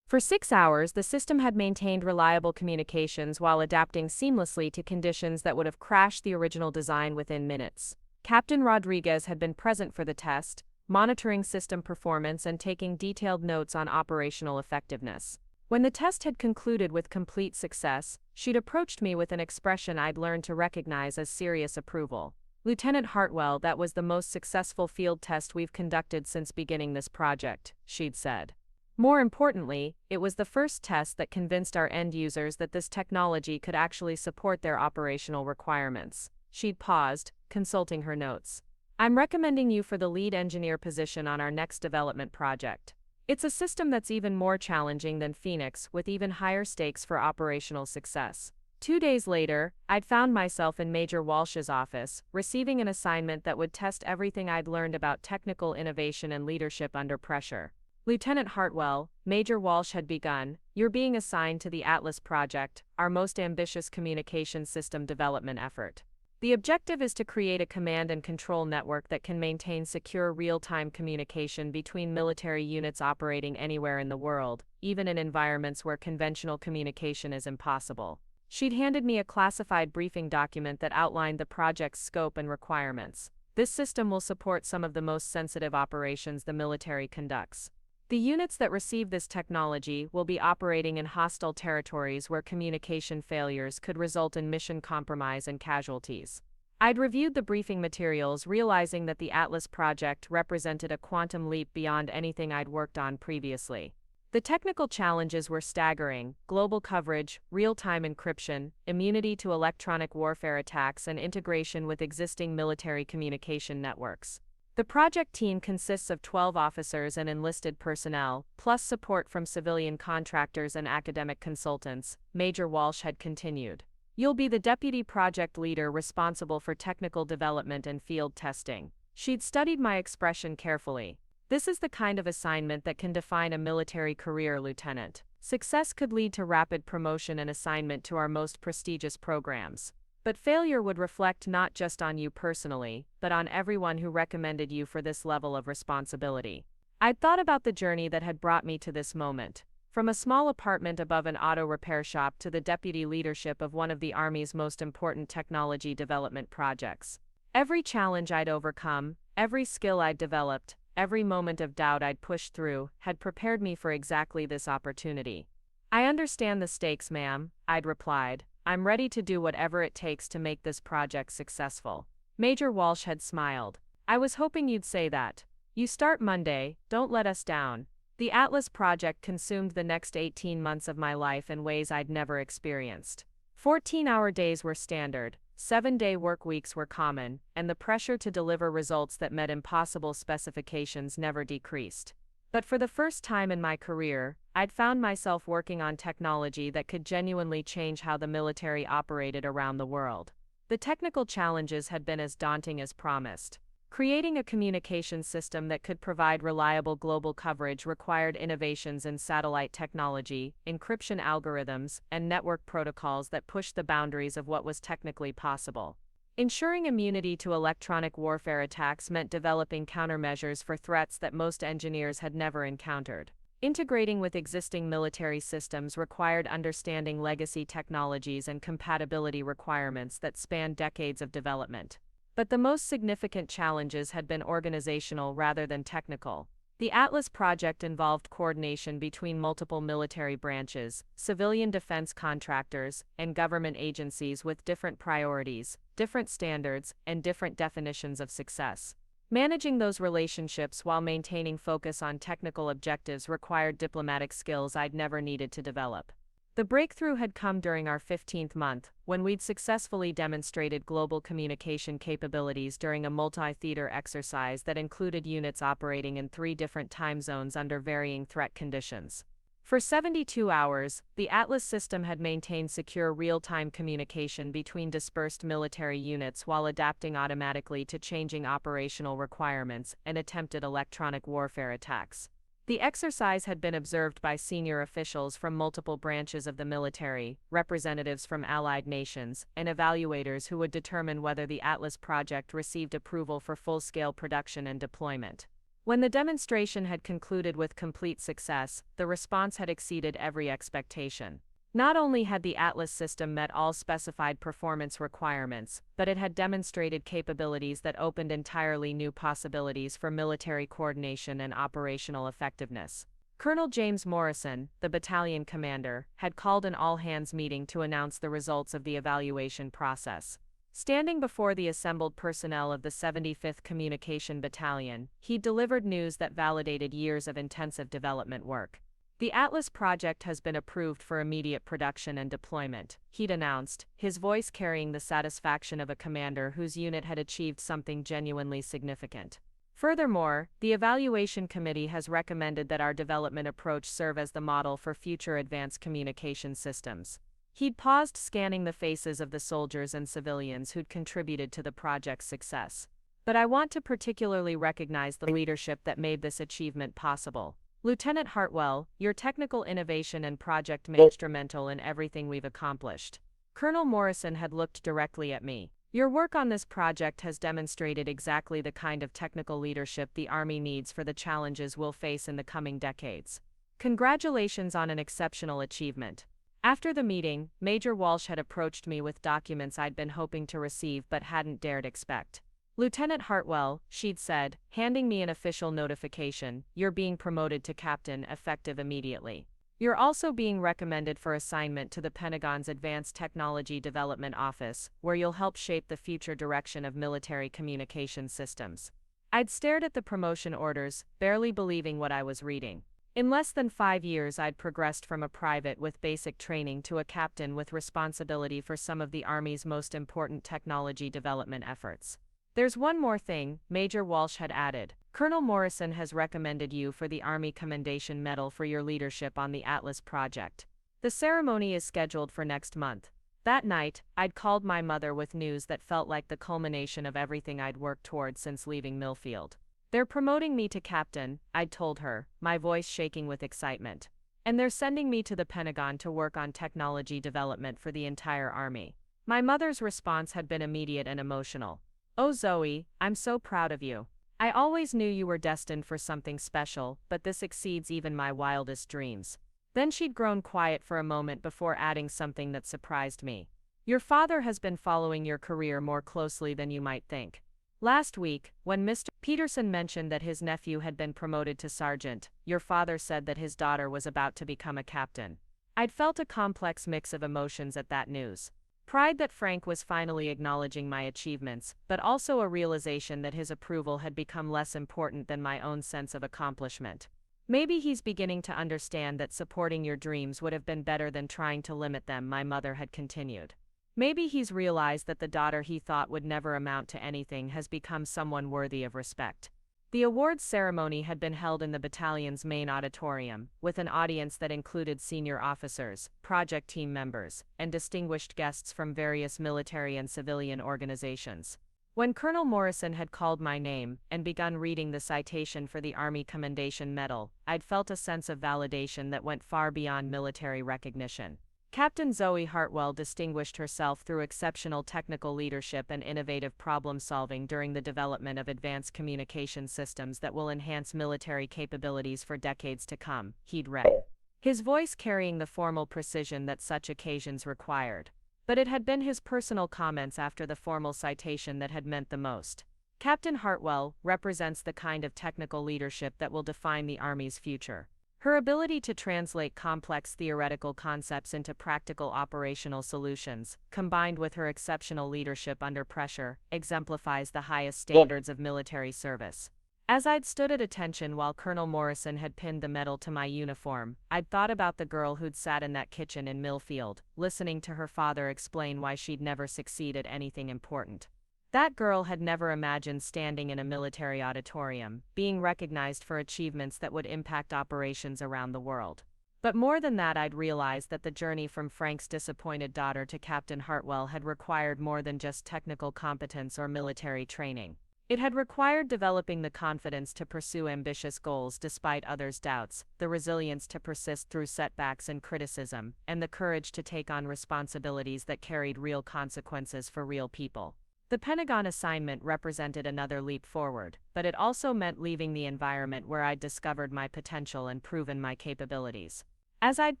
For 6 hours, the system had maintained reliable communications while adapting seamlessly to conditions that would have crashed the original design within minutes. Captain Rodriguez had been present for the test, monitoring system performance and taking detailed notes on operational effectiveness. When the test had concluded with complete success, she'd approached me with an expression I'd learned to recognize as serious approval. Lieutenant Hartwell, that was the most successful field test we've conducted since beginning this project, she'd said. More importantly, it was the first test that convinced our end users that this technology could actually support their operational requirements. She'd paused, consulting her notes. I'm recommending you for the lead engineer position on our next development project. It's a system that's even more challenging than Phoenix, with even higher stakes for operational success. 2 days later, I'd found myself in Major Walsh's office, receiving an assignment that would test everything I'd learned about technical innovation and leadership under pressure. Lieutenant Hartwell, Major Walsh had begun, you're being assigned to the Atlas project, our most ambitious communication system development effort. The objective is to create a command and control network that can maintain secure real-time communication between military units operating anywhere in the world, even in environments where conventional communication is impossible. She'd handed me a classified briefing document that outlined the project's scope and requirements. This system will support some of the most sensitive operations the military conducts. The units that receive this technology will be operating in hostile territories where communication failures could result in mission compromise and casualties. I'd reviewed the briefing materials, realizing that the Atlas project represented a quantum leap beyond anything I'd worked on previously. The technical challenges were staggering: global coverage, real-time encryption, immunity to electronic warfare attacks, and integration with existing military communication networks. The project team consists of 12 officers and enlisted personnel, plus support from civilian contractors and academic consultants, Major Walsh had continued. You'll be the deputy project leader responsible for technical development and field testing. She'd studied my expression carefully. This is the kind of assignment that can define a military career, Lieutenant. Success could lead to rapid promotion and assignment to our most prestigious programs. But failure would reflect not just on you personally, but on everyone who recommended you for this level of responsibility. I'd thought about the journey that had brought me to this moment. From a small apartment above an auto repair shop to the deputy leadership of one of the Army's most important technology development projects. Every challenge I'd overcome, every skill I'd developed, every moment of doubt I'd pushed through, had prepared me for exactly this opportunity. I understand the stakes, ma'am, I'd replied. I'm ready to do whatever it takes to make this project successful. Major Walsh had smiled. I was hoping you'd say that. You start Monday, don't let us down. The Atlas project consumed the next 18 months of my life in ways I'd never experienced. 14-hour days were standard, 7-day work weeks were common, and the pressure to deliver results that met impossible specifications never decreased. But for the first time in my career, I'd found myself working on technology that could genuinely change how the military operated around the world. The technical challenges had been as daunting as promised. Creating a communication system that could provide reliable global coverage required innovations in satellite technology, encryption algorithms, and network protocols that pushed the boundaries of what was technically possible. Ensuring immunity to electronic warfare attacks meant developing countermeasures for threats that most engineers had never encountered. Integrating with existing military systems required understanding legacy technologies and compatibility requirements that spanned decades of development. But the most significant challenges had been organizational rather than technical. The Atlas project involved coordination between multiple military branches, civilian defense contractors, and government agencies with different priorities, different standards, and different definitions of success. Managing those relationships while maintaining focus on technical objectives required diplomatic skills I'd never needed to develop. The breakthrough had come during our 15th month, when we'd successfully demonstrated global communication capabilities during a multi-theater exercise that included units operating in 3 different time zones under varying threat conditions. For 72 hours, the Atlas system had maintained secure real-time communication between dispersed military units while adapting automatically to changing operational requirements and attempted electronic warfare attacks. The exercise had been observed by senior officials from multiple branches of the military, representatives from allied nations, and evaluators who would determine whether the Atlas project received approval for full-scale production and deployment. When the demonstration had concluded with complete success, the response had exceeded every expectation. Not only had the Atlas system met all specified performance requirements, but it had demonstrated capabilities that opened entirely new possibilities for military coordination and operational effectiveness. Colonel James Morrison, the battalion commander, had called an all-hands meeting to announce the results of the evaluation process. Standing before the assembled personnel of the 75th Communication Battalion, he delivered news that validated years of intensive development work. The Atlas project has been approved for immediate production and deployment, he'd announced, his voice carrying the satisfaction of a commander whose unit had achieved something genuinely significant. Furthermore, the evaluation committee has recommended that our development approach serve as the model for future advanced communication systems. He'd paused, scanning the faces of the soldiers and civilians who'd contributed to the project's success. But I want to particularly recognize the leadership that made this achievement possible. Lieutenant Hartwell, your technical innovation and project made instrumental in everything we've accomplished. Colonel Morrison had looked directly at me. Your work on this project has demonstrated exactly the kind of technical leadership the Army needs for the challenges we'll face in the coming decades. Congratulations on an exceptional achievement. After the meeting, Major Walsh had approached me with documents I'd been hoping to receive but hadn't dared expect. Lieutenant Hartwell, she'd said, handing me an official notification, you're being promoted to captain effective immediately. You're also being recommended for assignment to the Pentagon's Advanced Technology Development Office, where you'll help shape the future direction of military communication systems. I'd stared at the promotion orders, barely believing what I was reading. In less than 5 years, I'd progressed from a private with basic training to a captain with responsibility for some of the Army's most important technology development efforts. There's one more thing, Major Walsh had added. Colonel Morrison has recommended you for the Army Commendation Medal for your leadership on the Atlas project. The ceremony is scheduled for next month. That night, I'd called my mother with news that felt like the culmination of everything I'd worked toward since leaving Millfield. They're promoting me to captain, I'd told her, my voice shaking with excitement. And they're sending me to the Pentagon to work on technology development for the entire Army. My mother's response had been immediate and emotional. Oh Zoe, I'm so proud of you. I always knew you were destined for something special, but this exceeds even my wildest dreams. Then she'd grown quiet for a moment before adding something that surprised me. Your father has been following your career more closely than you might think. Last week, when Mr. Peterson mentioned that his nephew had been promoted to sergeant, your father said that his daughter was about to become a captain. I'd felt a complex mix of emotions at that news. Pride that Frank was finally acknowledging my achievements, but also a realization that his approval had become less important than my own sense of accomplishment. Maybe he's beginning to understand that supporting your dreams would have been better than trying to limit them, my mother had continued. Maybe he's realized that the daughter he thought would never amount to anything has become someone worthy of respect. The awards ceremony had been held in the battalion's main auditorium, with an audience that included senior officers, project team members, and distinguished guests from various military and civilian organizations. When Colonel Morrison had called my name and begun reading the citation for the Army Commendation Medal, I'd felt a sense of validation that went far beyond military recognition. Captain Zoe Hartwell distinguished herself through exceptional technical leadership and innovative problem-solving during the development of advanced communication systems that will enhance military capabilities for decades to come, he'd read. His voice carrying the formal precision that such occasions required. But it had been his personal comments after the formal citation that had meant the most. Captain Hartwell represents the kind of technical leadership that will define the Army's future. Her ability to translate complex theoretical concepts into practical operational solutions, combined with her exceptional leadership under pressure, exemplifies the highest standards of military service. As I'd stood at attention while Colonel Morrison had pinned the medal to my uniform, I'd thought about the girl who'd sat in that kitchen in Millfield, listening to her father explain why she'd never succeed at anything important. That girl had never imagined standing in a military auditorium, being recognized for achievements that would impact operations around the world. But more than that, I'd realized that the journey from Frank's disappointed daughter to Captain Hartwell had required more than just technical competence or military training. It had required developing the confidence to pursue ambitious goals despite others' doubts, the resilience to persist through setbacks and criticism, and the courage to take on responsibilities that carried real consequences for real people. The Pentagon assignment represented another leap forward, but it also meant leaving the environment where I'd discovered my potential and proven my capabilities. As I'd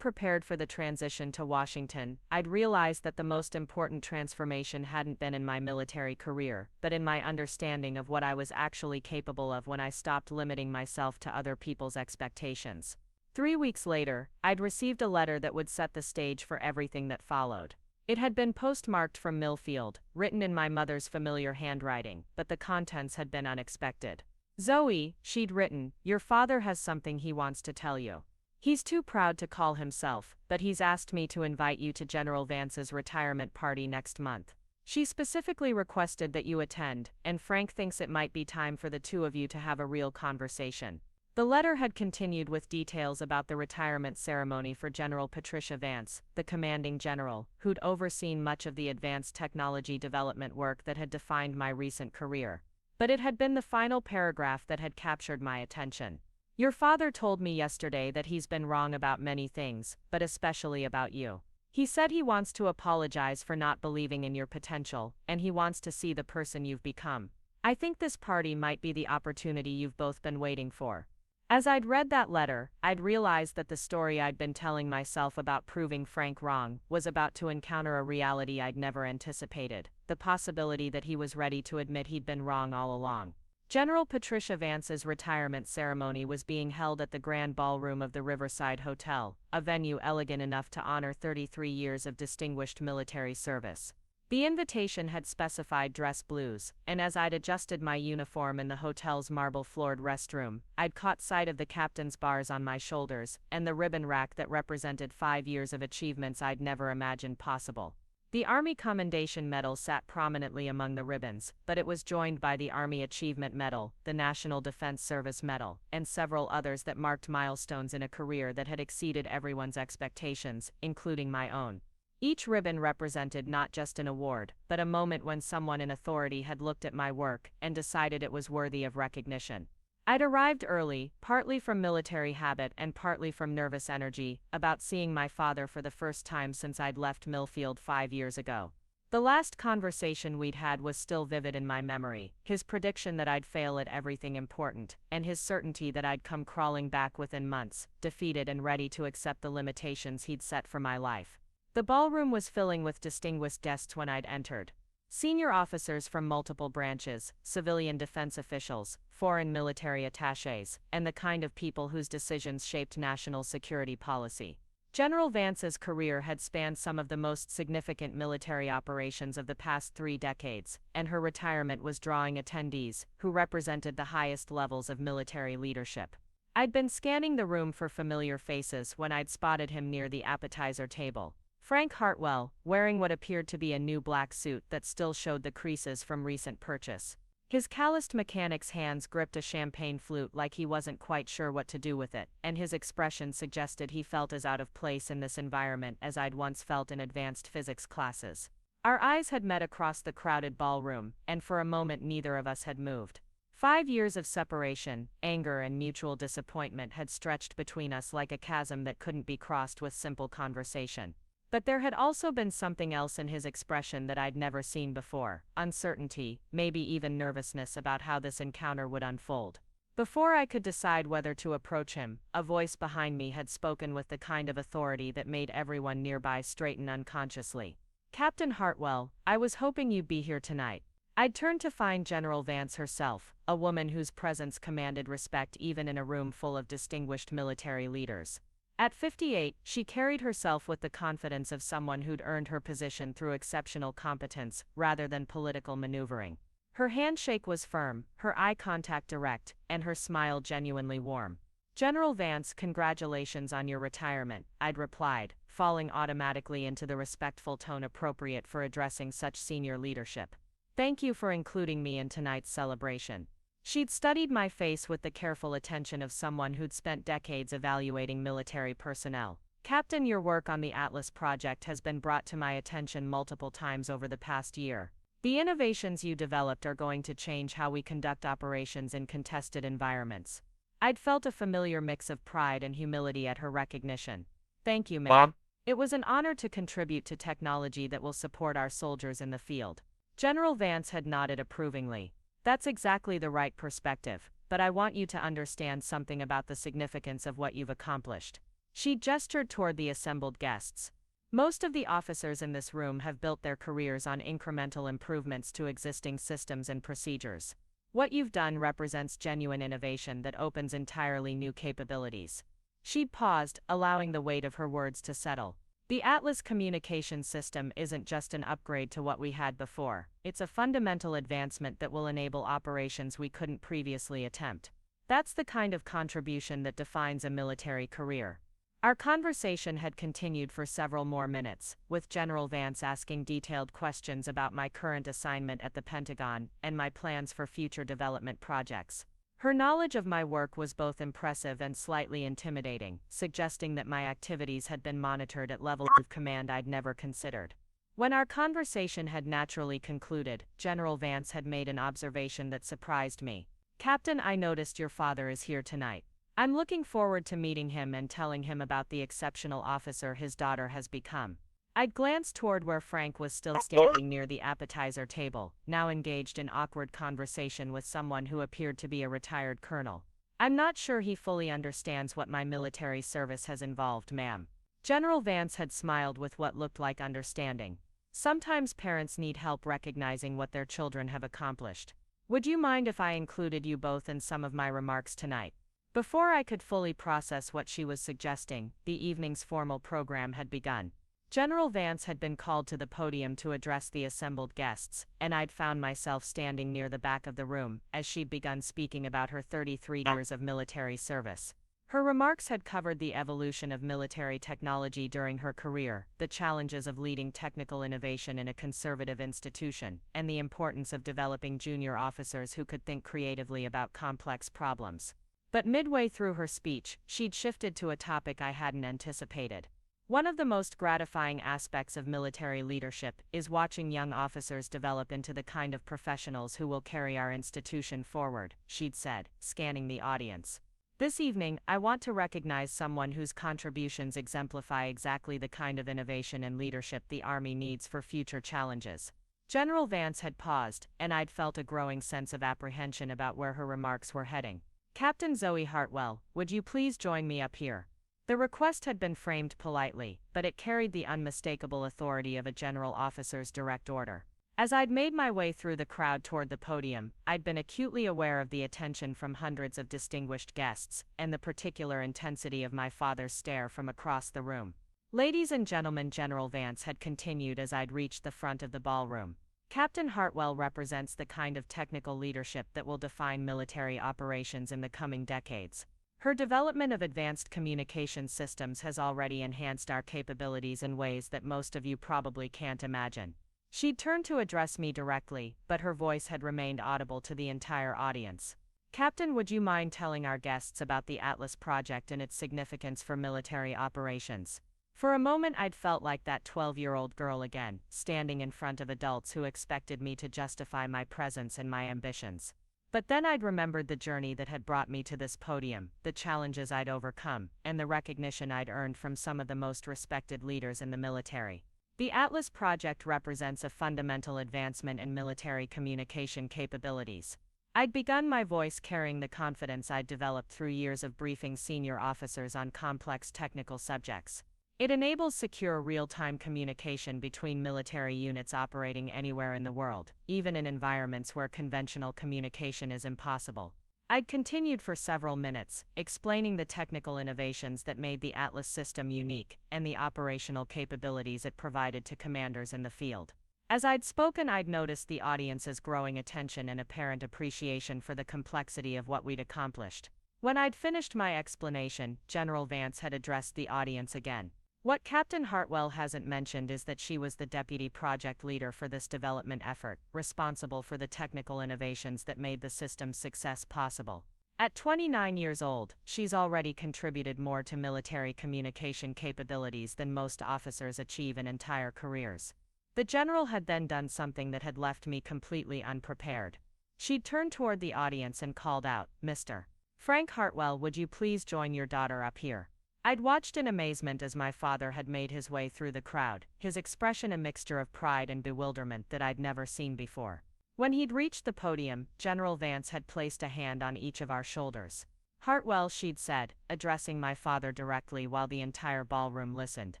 prepared for the transition to Washington, I'd realized that the most important transformation hadn't been in my military career, but in my understanding of what I was actually capable of when I stopped limiting myself to other people's expectations. 3 weeks later, I'd received a letter that would set the stage for everything that followed. It had been postmarked from Millfield, written in my mother's familiar handwriting, but the contents had been unexpected. Zoe, she'd written, your father has something he wants to tell you. He's too proud to call himself, but he's asked me to invite you to General Vance's retirement party next month. She specifically requested that you attend, and Frank thinks it might be time for the two of you to have a real conversation. The letter had continued with details about the retirement ceremony for General Patricia Vance, the commanding general, who'd overseen much of the advanced technology development work that had defined my recent career. But it had been the final paragraph that had captured my attention. Your father told me yesterday that he's been wrong about many things, but especially about you. He said he wants to apologize for not believing in your potential, and he wants to see the person you've become. I think this party might be the opportunity you've both been waiting for. As I'd read that letter, I'd realized that the story I'd been telling myself about proving Frank wrong was about to encounter a reality I'd never anticipated, the possibility that he was ready to admit he'd been wrong all along. General Patricia Vance's retirement ceremony was being held at the Grand Ballroom of the Riverside Hotel, a venue elegant enough to honor 33 years of distinguished military service. The invitation had specified dress blues, and as I'd adjusted my uniform in the hotel's marble-floored restroom, I'd caught sight of the captain's bars on my shoulders, and the ribbon rack that represented 5 years of achievements I'd never imagined possible. The Army Commendation Medal sat prominently among the ribbons, but it was joined by the Army Achievement Medal, the National Defense Service Medal, and several others that marked milestones in a career that had exceeded everyone's expectations, including my own. Each ribbon represented not just an award, but a moment when someone in authority had looked at my work and decided it was worthy of recognition. I'd arrived early, partly from military habit and partly from nervous energy, about seeing my father for the first time since I'd left Millfield 5 years ago. The last conversation we'd had was still vivid in my memory, his prediction that I'd fail at everything important, and his certainty that I'd come crawling back within months, defeated and ready to accept the limitations he'd set for my life. The ballroom was filling with distinguished guests when I'd entered. Senior officers from multiple branches, civilian defense officials, foreign military attachés, and the kind of people whose decisions shaped national security policy. General Vance's career had spanned some of the most significant military operations of the past 3 decades, and her retirement was drawing attendees who represented the highest levels of military leadership. I'd been scanning the room for familiar faces when I'd spotted him near the appetizer table. Frank Hartwell, wearing what appeared to be a new black suit that still showed the creases from recent purchase. His calloused mechanic's hands gripped a champagne flute like he wasn't quite sure what to do with it, and his expression suggested he felt as out of place in this environment as I'd once felt in advanced physics classes. Our eyes had met across the crowded ballroom, and for a moment neither of us had moved. 5 years of separation, anger and mutual disappointment had stretched between us like a chasm that couldn't be crossed with simple conversation. But there had also been something else in his expression that I'd never seen before, uncertainty, maybe even nervousness about how this encounter would unfold. Before I could decide whether to approach him, a voice behind me had spoken with the kind of authority that made everyone nearby straighten unconsciously. Captain Hartwell, I was hoping you'd be here tonight. I'd turned to find General Vance herself, a woman whose presence commanded respect even in a room full of distinguished military leaders. At 58, she carried herself with the confidence of someone who'd earned her position through exceptional competence, rather than political maneuvering. Her handshake was firm, her eye contact direct, and her smile genuinely warm. General Vance, congratulations on your retirement, I'd replied, falling automatically into the respectful tone appropriate for addressing such senior leadership. Thank you for including me in tonight's celebration. She'd studied my face with the careful attention of someone who'd spent decades evaluating military personnel. Captain, your work on the Atlas project has been brought to my attention multiple times over the past year. The innovations you developed are going to change how we conduct operations in contested environments. I'd felt a familiar mix of pride and humility at her recognition. Thank you, ma'am. It was an honor to contribute to technology that will support our soldiers in the field. General Vance had nodded approvingly. That's exactly the right perspective, but I want you to understand something about the significance of what you've accomplished. She gestured toward the assembled guests. Most of the officers in this room have built their careers on incremental improvements to existing systems and procedures. What you've done represents genuine innovation that opens entirely new capabilities. She'd paused, allowing the weight of her words to settle. The Atlas communication system isn't just an upgrade to what we had before, it's a fundamental advancement that will enable operations we couldn't previously attempt. That's the kind of contribution that defines a military career. Our conversation had continued for several more minutes, with General Vance asking detailed questions about my current assignment at the Pentagon and my plans for future development projects. Her knowledge of my work was both impressive and slightly intimidating, suggesting that my activities had been monitored at levels of command I'd never considered. When our conversation had naturally concluded, General Vance had made an observation that surprised me. "Captain, I noticed your father is here tonight. I'm looking forward to meeting him and telling him about the exceptional officer his daughter has become." I'd glanced toward where Frank was still standing near the appetizer table, now engaged in awkward conversation with someone who appeared to be a retired colonel. "I'm not sure he fully understands what my military service has involved, ma'am." General Vance had smiled with what looked like understanding. "Sometimes parents need help recognizing what their children have accomplished. Would you mind if I included you both in some of my remarks tonight?" Before I could fully process what she was suggesting, the evening's formal program had begun. General Vance had been called to the podium to address the assembled guests, and I'd found myself standing near the back of the room as she'd begun speaking about her 33 years of military service. Her remarks had covered the evolution of military technology during her career, the challenges of leading technical innovation in a conservative institution, and the importance of developing junior officers who could think creatively about complex problems. But midway through her speech, she'd shifted to a topic I hadn't anticipated. "One of the most gratifying aspects of military leadership is watching young officers develop into the kind of professionals who will carry our institution forward," she'd said, scanning the audience. "This evening, I want to recognize someone whose contributions exemplify exactly the kind of innovation and leadership the Army needs for future challenges." General Vance had paused, and I'd felt a growing sense of apprehension about where her remarks were heading. "Captain Zoe Hartwell, would you please join me up here?" The request had been framed politely, but it carried the unmistakable authority of a general officer's direct order. As I'd made my way through the crowd toward the podium, I'd been acutely aware of the attention from hundreds of distinguished guests, and the particular intensity of my father's stare from across the room. "Ladies and gentlemen," General Vance had continued as I'd reached the front of the ballroom, "Captain Hartwell represents the kind of technical leadership that will define military operations in the coming decades. Her development of advanced communication systems has already enhanced our capabilities in ways that most of you probably can't imagine." She'd turned to address me directly, but her voice had remained audible to the entire audience. "Captain, would you mind telling our guests about the Atlas project and its significance for military operations?" For a moment I'd felt like that 12-year-old girl again, standing in front of adults who expected me to justify my presence and my ambitions. But then I'd remembered the journey that had brought me to this podium, the challenges I'd overcome, and the recognition I'd earned from some of the most respected leaders in the military. The Atlas project represents a fundamental advancement in military communication capabilities. I'd begun my voice carrying the confidence I'd developed through years of briefing senior officers on complex technical subjects. It enables secure real-time communication between military units operating anywhere in the world, even in environments where conventional communication is impossible. I'd continued for several minutes, explaining the technical innovations that made the Atlas system unique, and the operational capabilities it provided to commanders in the field. As I'd spoken, I'd noticed the audience's growing attention and apparent appreciation for the complexity of what we'd accomplished. When I'd finished my explanation, General Vance had addressed the audience again. "What Captain Hartwell hasn't mentioned is that she was the deputy project leader for this development effort, responsible for the technical innovations that made the system's success possible. At 29 years old, she's already contributed more to military communication capabilities than most officers achieve in entire careers." The general had then done something that had left me completely unprepared. She'd turned toward the audience and called out, "Mr. Frank Hartwell, would you please join your daughter up here?" I'd watched in amazement as my father had made his way through the crowd, his expression a mixture of pride and bewilderment that I'd never seen before. When he'd reached the podium, General Vance had placed a hand on each of our shoulders. "Hartwell," she'd said, addressing my father directly while the entire ballroom listened,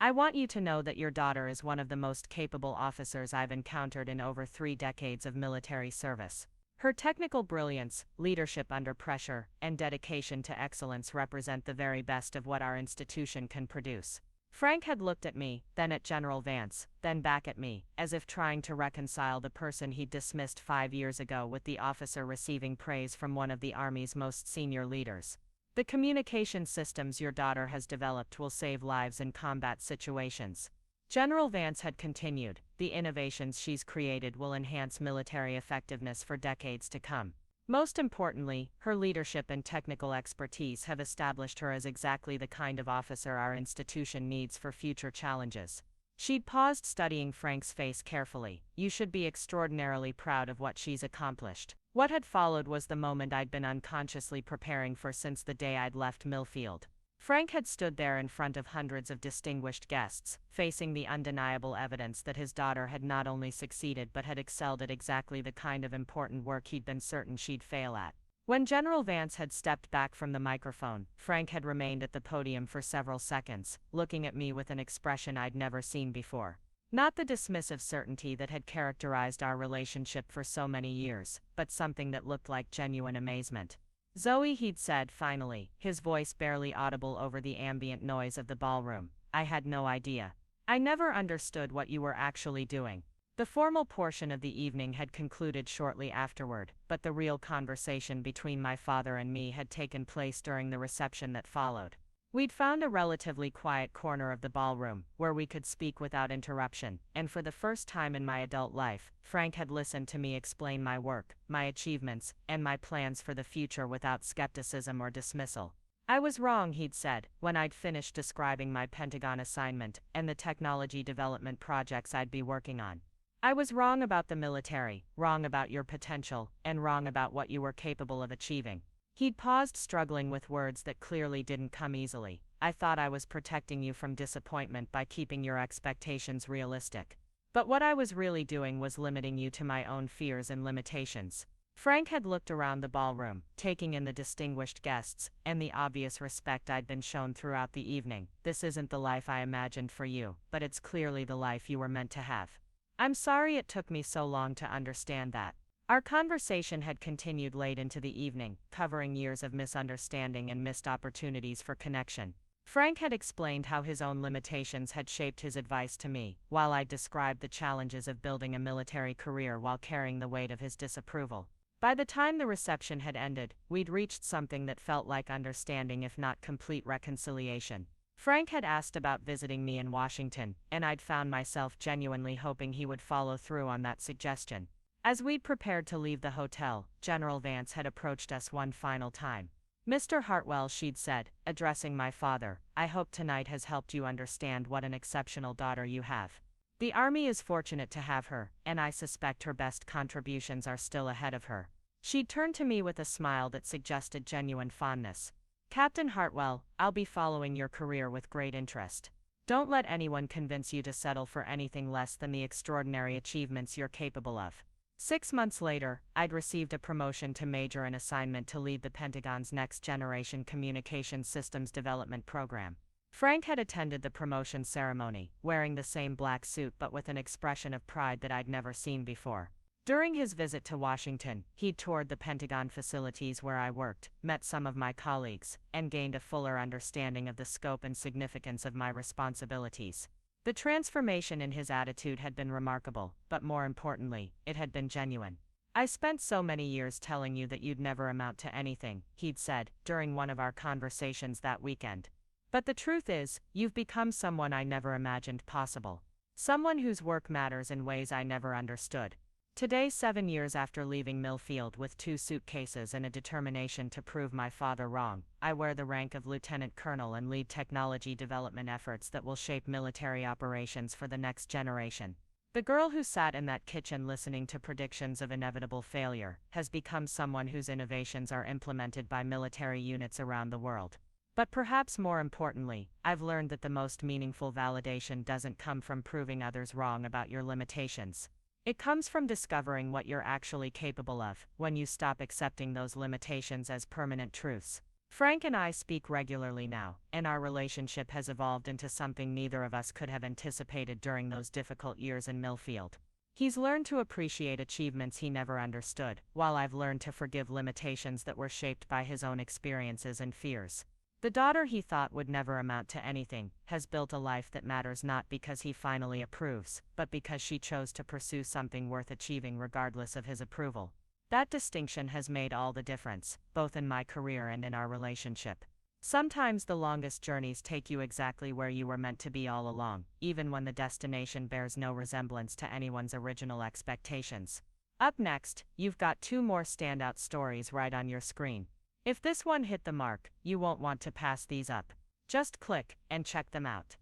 "I want you to know that your daughter is one of the most capable officers I've encountered in over 3 decades of military service. Her technical brilliance, leadership under pressure, and dedication to excellence represent the very best of what our institution can produce." Frank had looked at me, then at General Vance, then back at me, as if trying to reconcile the person he'd dismissed 5 years ago with the officer receiving praise from one of the Army's most senior leaders. The communication systems your daughter has developed will save lives in combat situations. General Vance had continued, the innovations she's created will enhance military effectiveness for decades to come. Most importantly, her leadership and technical expertise have established her as exactly the kind of officer our institution needs for future challenges. She'd paused, studying Frank's face carefully. You should be extraordinarily proud of what she's accomplished. What had followed was the moment I'd been unconsciously preparing for since the day I'd left Millfield. Frank had stood there in front of hundreds of distinguished guests, facing the undeniable evidence that his daughter had not only succeeded but had excelled at exactly the kind of important work he'd been certain she'd fail at. When General Vance had stepped back from the microphone, Frank had remained at the podium for several seconds, looking at me with an expression I'd never seen before. Not the dismissive certainty that had characterized our relationship for so many years, but something that looked like genuine amazement. "Zoe," he'd said finally, his voice barely audible over the ambient noise of the ballroom, "I had no idea. I never understood what you were actually doing." The formal portion of the evening had concluded shortly afterward, but the real conversation between my father and me had taken place during the reception that followed. We'd found a relatively quiet corner of the ballroom, where we could speak without interruption, and for the first time in my adult life, Frank had listened to me explain my work, my achievements, and my plans for the future without skepticism or dismissal. "I was wrong," he'd said, when I'd finished describing my Pentagon assignment and the technology development projects I'd be working on. "I was wrong about the military, wrong about your potential, and wrong about what you were capable of achieving." He'd paused, struggling with words that clearly didn't come easily. "I thought I was protecting you from disappointment by keeping your expectations realistic. But what I was really doing was limiting you to my own fears and limitations." Frank had looked around the ballroom, taking in the distinguished guests, and the obvious respect I'd been shown throughout the evening. "This isn't the life I imagined for you, but it's clearly the life you were meant to have. I'm sorry it took me so long to understand that." Our conversation had continued late into the evening, covering years of misunderstanding and missed opportunities for connection. Frank had explained how his own limitations had shaped his advice to me, while I described the challenges of building a military career while carrying the weight of his disapproval. By the time the reception had ended, we'd reached something that felt like understanding, if not complete reconciliation. Frank had asked about visiting me in Washington, and I'd found myself genuinely hoping he would follow through on that suggestion. As we'd prepared to leave the hotel, General Vance had approached us one final time. "Mr. Hartwell," she'd said, addressing my father, "I hope tonight has helped you understand what an exceptional daughter you have. The Army is fortunate to have her, and I suspect her best contributions are still ahead of her." She'd turned to me with a smile that suggested genuine fondness. "Captain Hartwell, I'll be following your career with great interest. Don't let anyone convince you to settle for anything less than the extraordinary achievements you're capable of." 6 months later, I'd received a promotion to major, an assignment to lead the Pentagon's next-generation communications systems development program. Frank had attended the promotion ceremony, wearing the same black suit but with an expression of pride that I'd never seen before. During his visit to Washington, he'd toured the Pentagon facilities where I worked, met some of my colleagues, and gained a fuller understanding of the scope and significance of my responsibilities. The transformation in his attitude had been remarkable, but more importantly, it had been genuine. "I spent so many years telling you that you'd never amount to anything," he'd said, during one of our conversations that weekend. "But the truth is, you've become someone I never imagined possible. Someone whose work matters in ways I never understood." Today, 7 years after leaving Millfield with 2 suitcases and a determination to prove my father wrong, I wear the rank of lieutenant colonel and lead technology development efforts that will shape military operations for the next generation. The girl who sat in that kitchen listening to predictions of inevitable failure has become someone whose innovations are implemented by military units around the world. But perhaps more importantly, I've learned that the most meaningful validation doesn't come from proving others wrong about your limitations. It comes from discovering what you're actually capable of, when you stop accepting those limitations as permanent truths. Frank and I speak regularly now, and our relationship has evolved into something neither of us could have anticipated during those difficult years in Millfield. He's learned to appreciate achievements he never understood, while I've learned to forgive limitations that were shaped by his own experiences and fears. The daughter he thought would never amount to anything has built a life that matters not because he finally approves, but because she chose to pursue something worth achieving regardless of his approval. That distinction has made all the difference, both in my career and in our relationship. Sometimes the longest journeys take you exactly where you were meant to be all along, even when the destination bears no resemblance to anyone's original expectations. Up next, you've got 2 more standout stories right on your screen. If this one hit the mark, you won't want to pass these up. Just click and check them out.